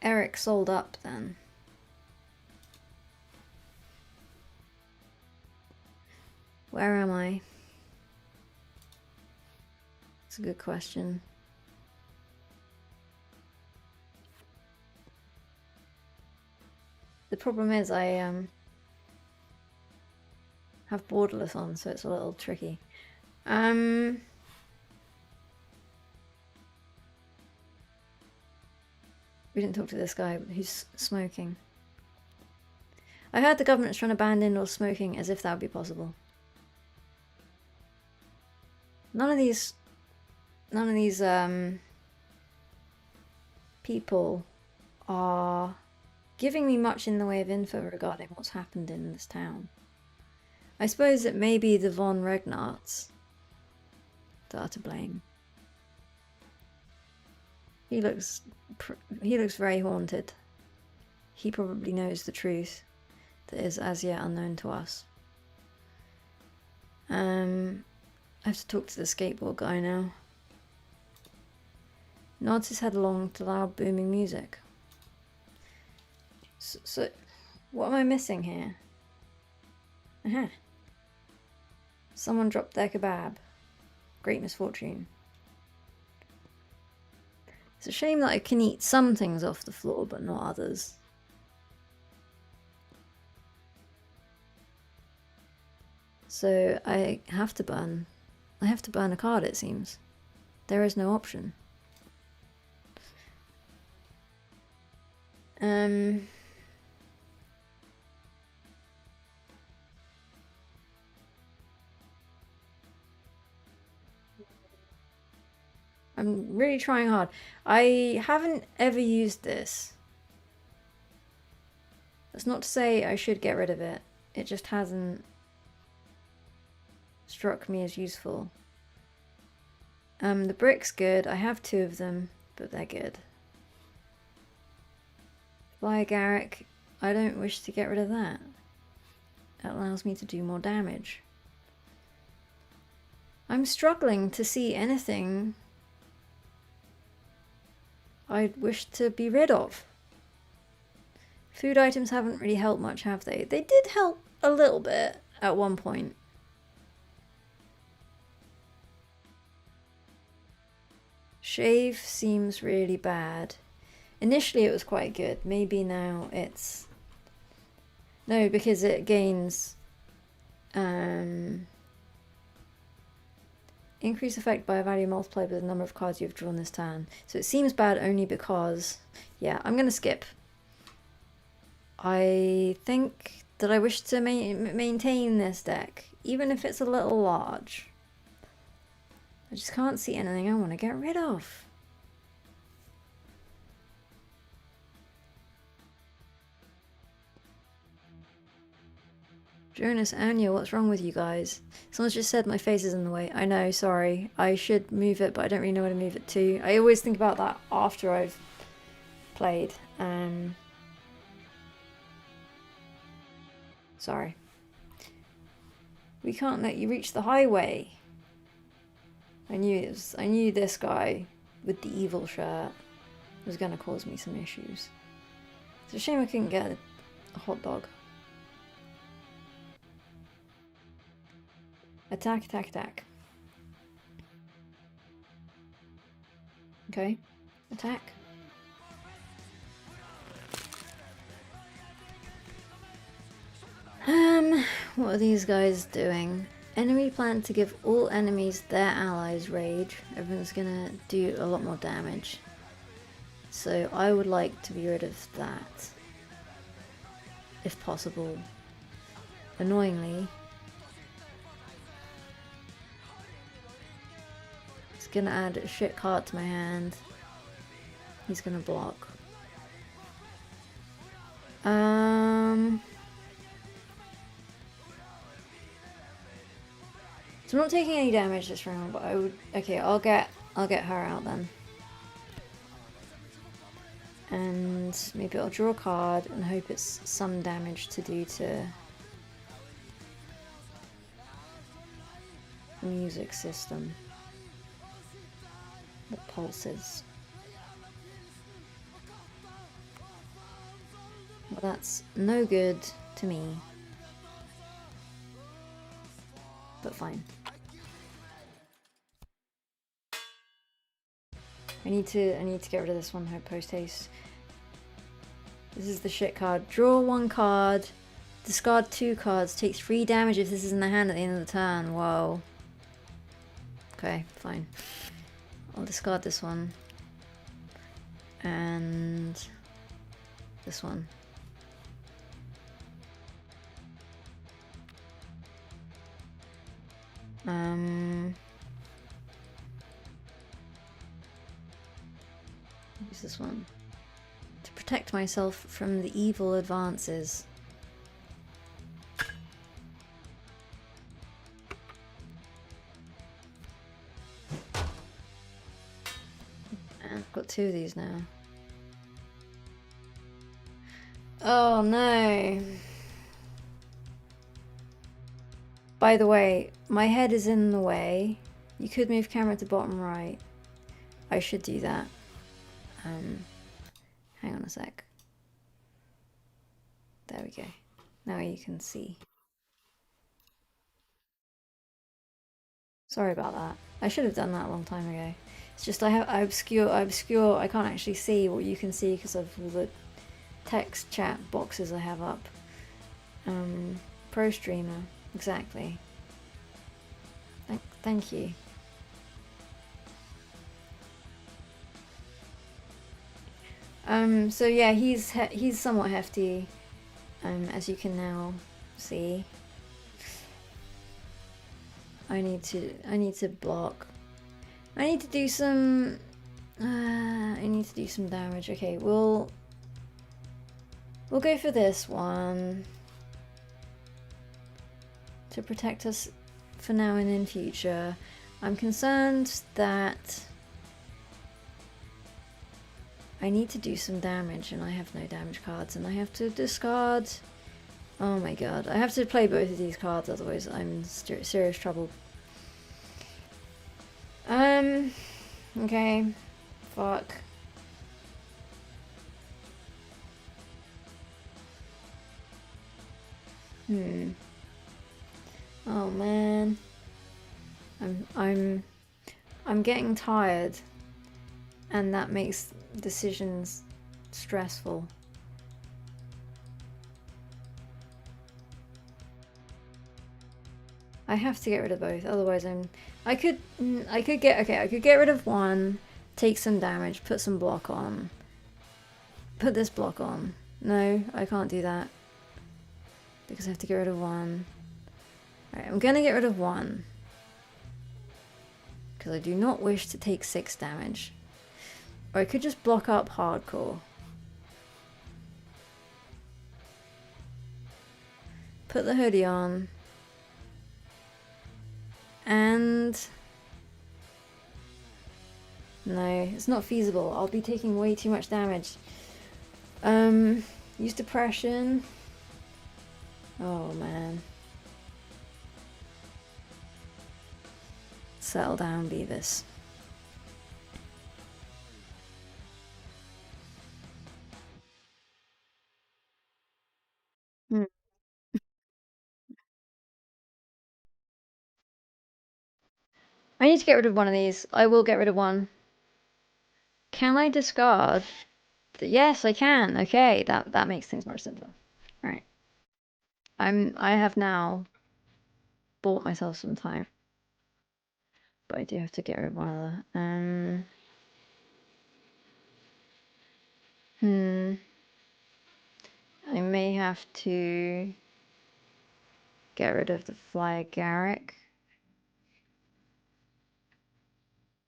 Eric sold up then. Where am I? It's a good question. The problem is I have borderless on, so it's a little tricky. We didn't talk to this guy who's smoking. I heard the government's trying to ban indoor smoking, as if that would be possible. None of these people are giving me much in the way of info regarding what's happened in this town. I suppose it may be the von Regnarts that are to blame. He looks very haunted. He probably knows the truth that is as yet unknown to us. I have to talk to the skateboard guy now. Nods his head along to loud booming music. So what am I missing here? Aha. Someone dropped their kebab. Great misfortune. It's a shame that I can eat some things off the floor, but not others. So I have to burn a card, it seems. There is no option. I'm really trying hard. I haven't ever used this. That's not to say I should get rid of it. It just hasn't struck me as useful. The brick's good. I have 2 of them, but they're good. Fire Garrick, I don't wish to get rid of that. That allows me to do more damage. I'm struggling to see anything I'd wish to be rid of. Food items haven't really helped much, have they? They did help a little bit at one point. Shave seems really bad. Initially it was quite good. Maybe now it's... No, because it gains... Increase effect by a value multiplied by the number of cards you've drawn this turn. So it seems bad only because... Yeah, I'm going to skip. I think that I wish to maintain this deck, even if it's a little large. I just can't see anything I want to get rid of. Jonas, Anya, what's wrong with you guys? Someone's just said my face is in the way. I know, sorry. I should move it, but I don't really know where to move it to. I always think about that after I've played. Sorry. We can't let you reach the highway. I knew this guy with the evil shirt was going to cause me some issues. It's a shame I couldn't get a hot dog. Attack, attack, attack. Okay. Attack. What are these guys doing? Enemy plan to give all enemies their allies rage. Everyone's gonna do a lot more damage. So I would like to be rid of that. If possible. Annoyingly. It's gonna add a shit card to my hand. He's gonna block. So I'm not taking any damage this round, but I would... Okay, I'll get her out then. And maybe I'll draw a card and hope it's some damage to do to the music system. The pulses. Well, that's no good to me. but fine. I need to get rid of this one post haste. This is the shit card. Draw 1 card, discard 2 cards, take 3 damage if this is in the hand at the end of the turn. Whoa. Okay, fine. I'll discard this one. And this one. Use this one to protect myself from the evil advances. And I've got 2 of these now. Oh no. By the way, my head is in the way. You could move camera to bottom right. I should do that. Hang on a sec. There we go. Now you can see. Sorry about that. I should have done that a long time ago. It's just I obscure. I can't actually see what you can see because of all the text chat boxes I have up. Pro streamer, exactly. Thank you. So yeah, he's somewhat hefty, as you can now see. I need to block. I need to do some damage. Okay, we'll go for this one to protect us for now and in future. I'm concerned that I need to do some damage and I have no damage cards and I have to discard. Oh my god, I have to play both of these cards, otherwise I'm in serious trouble. Okay, fuck. Oh man. I'm getting tired and that makes decisions stressful. I have to get rid of both, otherwise I could get rid of one, take some damage, put some block on. Put this block on. No, I can't do that. Because I have to get rid of one. Alright, I'm gonna get rid of one. Because I do not wish to take 6 damage. Or I could just block up hardcore. Put the hoodie on. And no, it's not feasible. I'll be taking way too much damage. Use depression. Oh man. Settle down, Beavis. I need to get rid of one of these. I will get rid of one. Can I discard? Yes, I can. Okay, that makes things more simple. All right. I have now bought myself some time, but I do have to get rid of one of the. I may have to get rid of the Flyer Garrick.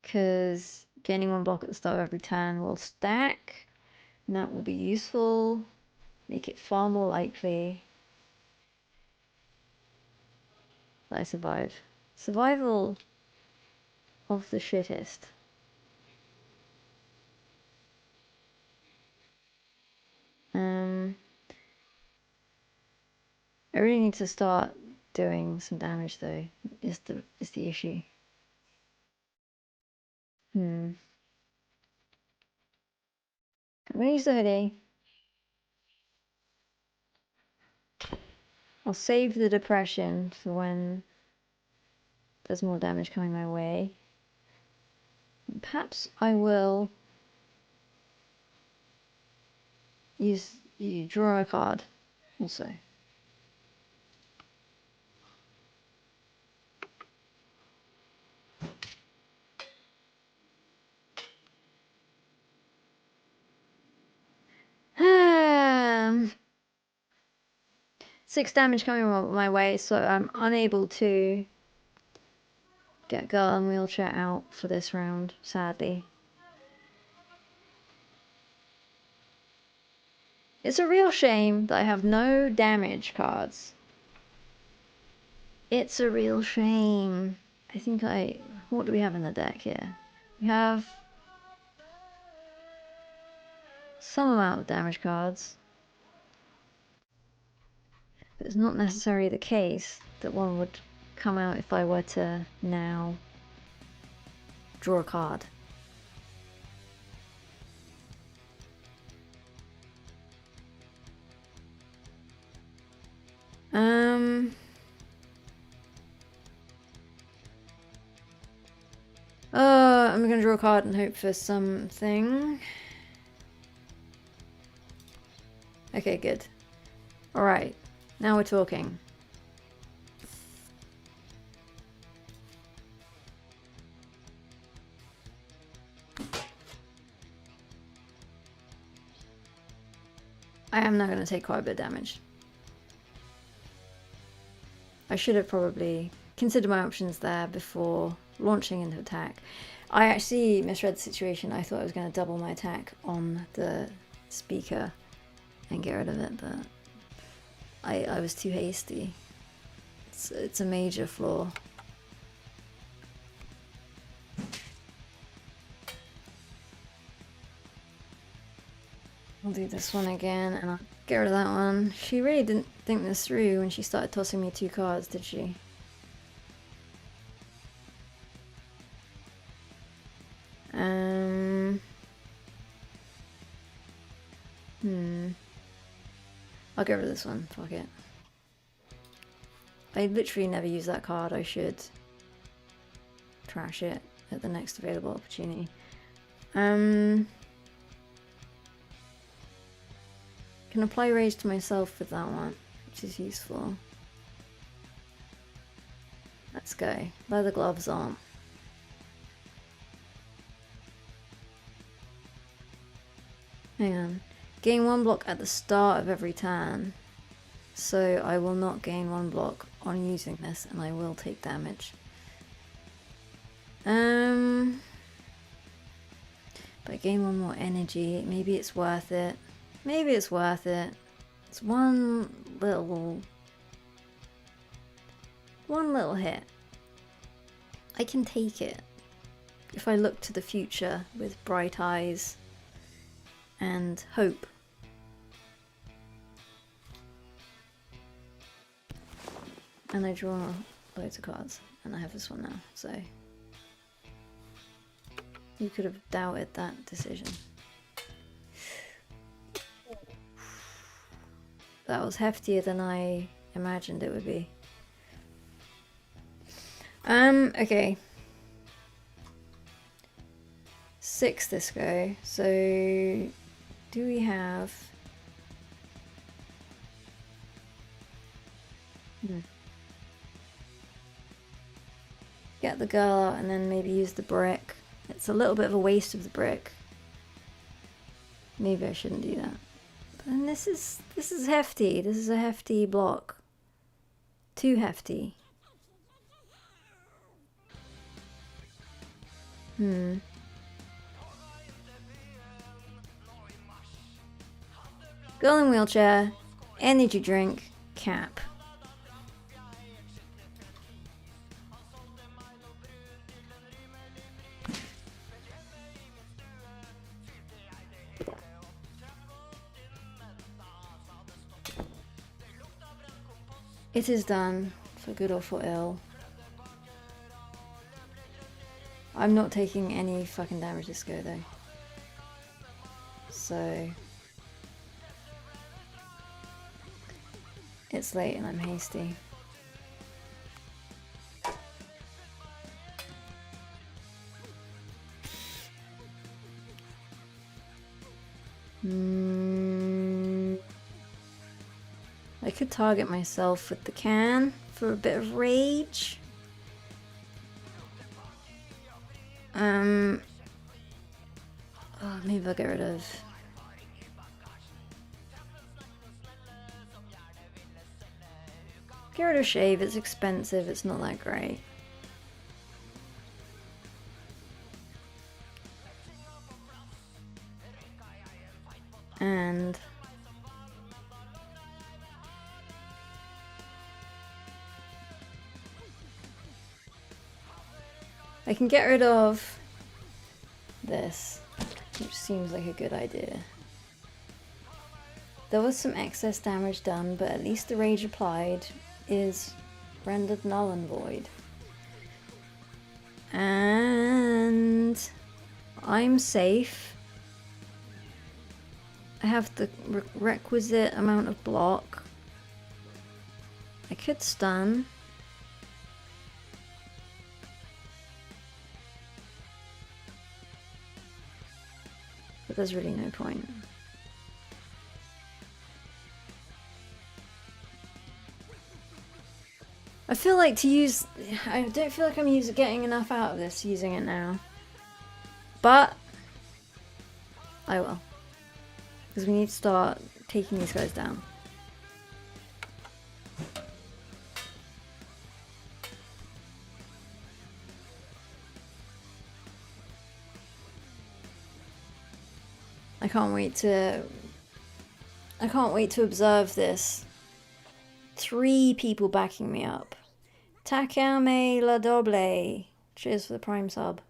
Because gaining 1 block at the start of every turn will stack. And that will be useful. Make it far more likely that I survive. Survival of the shittest. I really need to start doing some damage though, is the issue. I'm gonna use the hoodie. I'll save the depression for when there's more damage coming my way. Perhaps I will draw a card also. Six damage coming my way, so I'm unable to get girl in wheelchair out for this round, sadly. It's a real shame that I have no damage cards. It's a real shame. I think what do we have in the deck here? We have some amount of damage cards. But it's not necessarily the case that one would come out if I were to now draw a card. I'm gonna draw a card and hope for something. Okay, good. Alright, now we're talking. I am now going to take quite a bit of damage. I should have probably considered my options there before launching into attack. I actually misread the situation. I thought I was going to double my attack on the speaker and get rid of it, but I was too hasty. It's a major flaw. I'll do this one again and I'll get rid of that one. She really didn't think this through when she started tossing me two cards, did she? I'll get rid of this one, fuck it. I literally never use that card, I should trash it at the next available opportunity. Can apply rage to myself with that one, which is useful. Let's go. Leather gloves on. Hang on. Gain one block at the start of every turn. So I will not gain one block on using this and I will take damage. But I gain one more energy. Maybe it's worth it. Maybe it's worth it. It's one little hit. I can take it if I look to the future with bright eyes and hope. And I draw loads of cards, and I have this one now, so you could have doubted that decision. That was heftier than I imagined it would be. Okay. 6 this go, so do we have... Get the girl out and then maybe use the brick. It's a little bit of a waste of the brick. Maybe I shouldn't do that. And this is hefty. This is a hefty block. Too hefty. Girl in wheelchair, energy drink, cap. It is done, for good or for ill. I'm not taking any fucking damage this go though. So... it's late and I'm hasty. I could target myself with the can for a bit of rage. Oh, maybe I'll get rid of... Get rid of shave, it's expensive, it's not that great. And... I can get rid of this, which seems like a good idea. There was some excess damage done, but at least the rage applied is rendered null and void. And I'm safe. I have the requisite amount of block. I could stun. But there's really no point. I feel like to use... I don't feel like I'm getting enough out of this using it now. But I will. Because we need to start taking these guys down. I can't wait to observe this. 3 people backing me up. Takame la doble. Cheers for the Prime sub.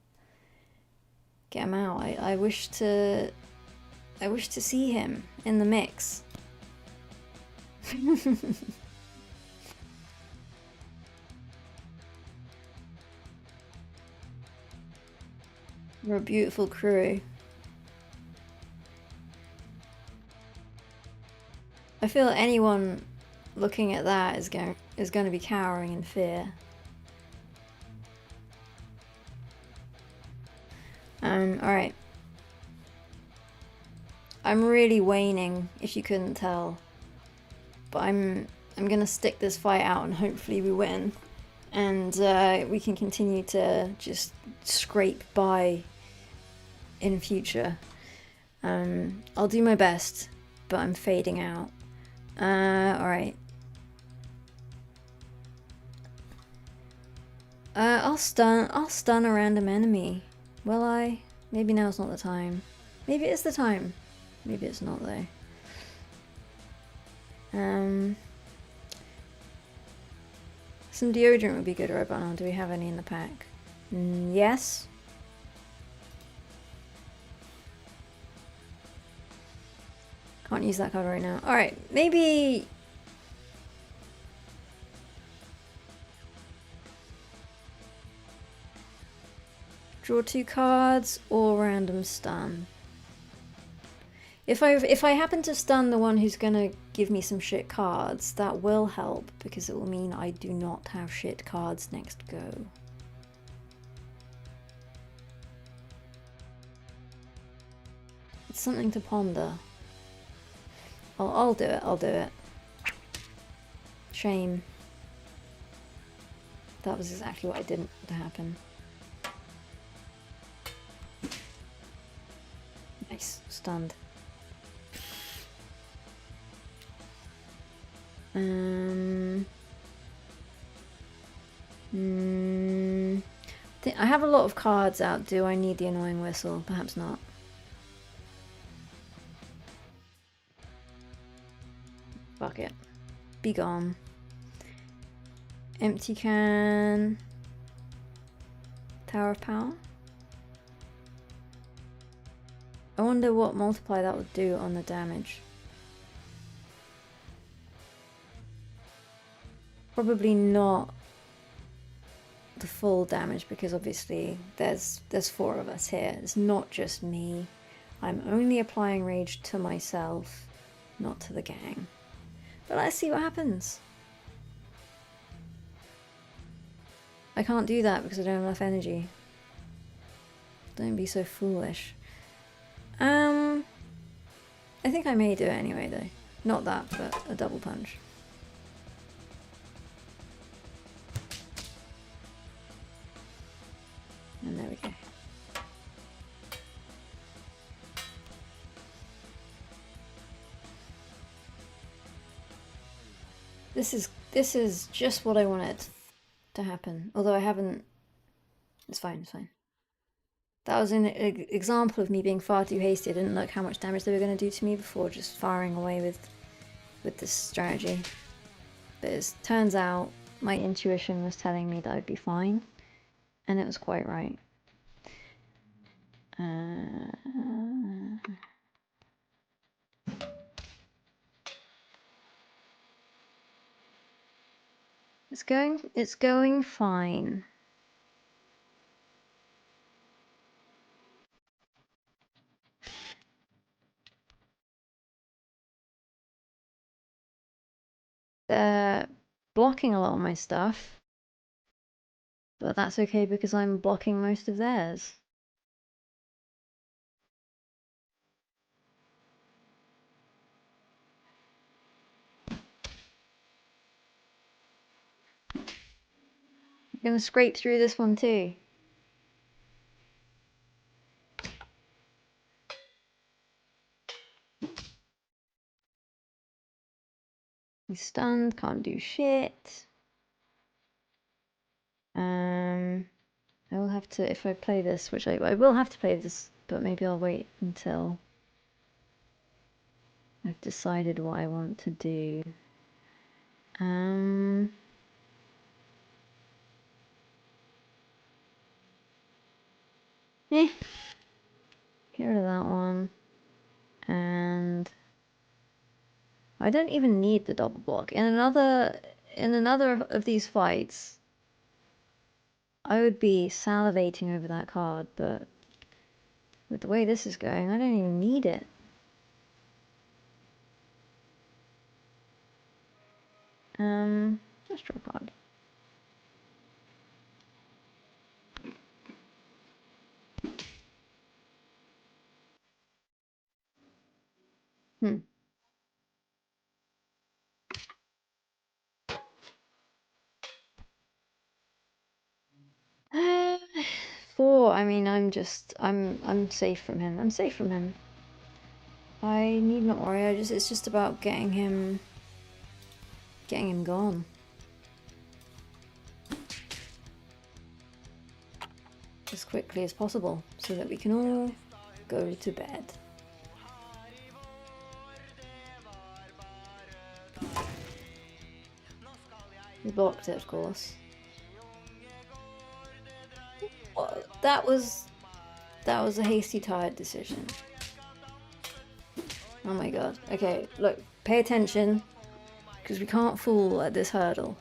Get him out. I wish to see him in the mix. We're a beautiful crew. I feel anyone looking at that is going to be cowering in fear. Alright. I'm really waning, if you couldn't tell. But I'm gonna stick this fight out and hopefully we win. And we can continue to just scrape by in future. I'll do my best, but I'm fading out. Alright. I'll stun a random enemy. Will I? Maybe now's not the time. Maybe it's the time. Maybe it's not though. Some deodorant would be good right now. Do we have any in the pack? Yes. Can't use that card right now. Alright, maybe... Draw 2 cards or random stun. If I happen to stun the one who's gonna give me some shit cards, that will help because it will mean I do not have shit cards next go. It's something to ponder. I'll do it, I'll do it. Shame. That was exactly what I didn't want to happen. Nice, stunned. I have a lot of cards out. Do I need the annoying whistle? Perhaps not. Fuck it. Be gone. Empty can. Tower of Power. I wonder what multiply that would do on the damage. Probably not the full damage because obviously there's 4 of us here. It's not just me. I'm only applying rage to myself, not to the gang. But let's see what happens. I can't do that because I don't have enough energy. Don't be so foolish. I think I may do it anyway though. Not that, but a double punch. And there we go. This is just what I wanted to happen. Although I haven't. It's fine. It's fine. That was an example of me being far too hasty. I didn't look how much damage they were going to do to me before just firing away with this strategy. But it turns out my intuition was telling me that I'd be fine, and it was quite right. It's going fine. They're blocking a lot of my stuff, but that's okay because I'm blocking most of theirs. I'm gonna scrape through this one too. He's stunned, can't do shit. I will have to, if I play this, which I will have to play this, but maybe I'll wait until I've decided what I want to do. Get rid of that one. And I don't even need the double block. In another of these fights, I would be salivating over that card, but with the way this is going, I don't even need it. Let's draw a card. Four. I mean, I'm safe from him. I'm safe from him. I need not worry. It's just about getting him gone as quickly as possible, so that we can all go to bed. We blocked it, of course. Well, that was a hasty, tired decision. Oh my god. Okay, look, pay attention, because we can't fool at this hurdle.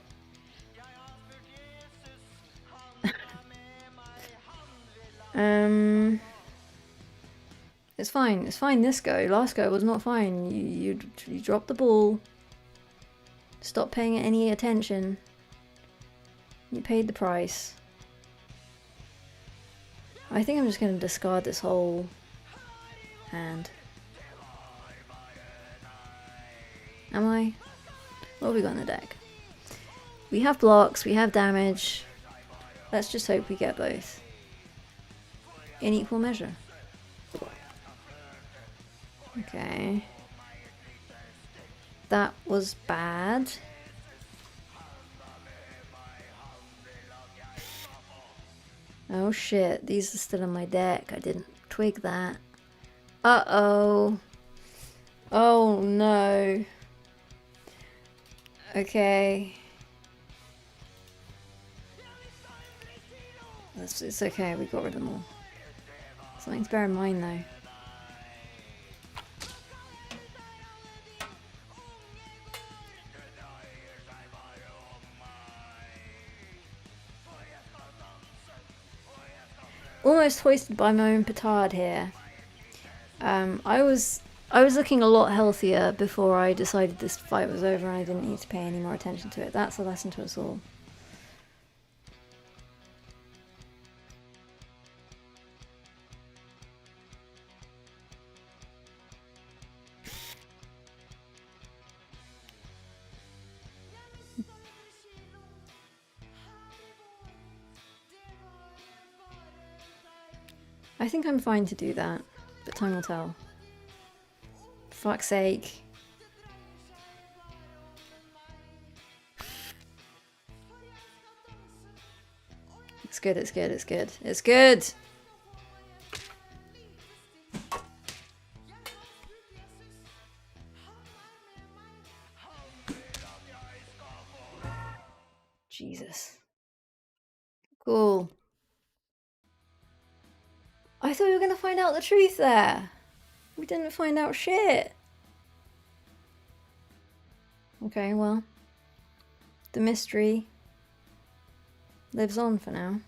It's fine. It's fine this go. Last go was not fine. You dropped the ball. Stop paying it any attention. You paid the price. I think I'm just going to discard this whole hand. Am I? What have we got in the deck? We have blocks, we have damage. Let's just hope we get both in equal measure. Okay. That was bad. Oh shit, these are still in my deck. I didn't twig that. Uh-oh. Oh no. Okay. It's okay, we got rid of them all. Something to bear in mind though. Almost hoisted by my own petard here. I was looking a lot healthier before I decided this fight was over and I didn't need to pay any more attention to it. That's a lesson to us all. I think I'm fine to do that, but time will tell. Fuck's sake. It's good, it's good, it's good. It's good! Jesus. Cool. I thought we were gonna find out the truth there. We didn't find out shit. Okay, well. The mystery lives on for now.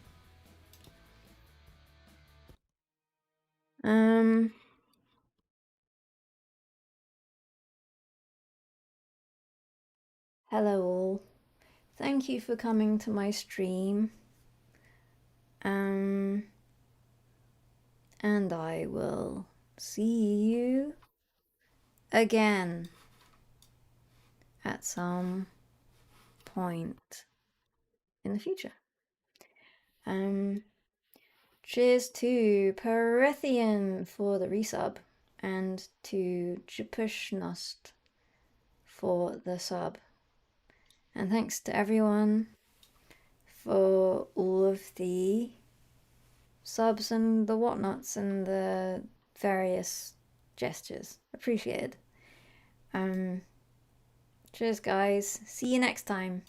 Hello all. Thank you for coming to my stream. And I will see you again at some point in the future. Cheers to Perethian for the resub and to Japushnost for the sub. And thanks to everyone for all of the subs and the whatnots and the various gestures. Appreciated. Cheers guys. See you next time.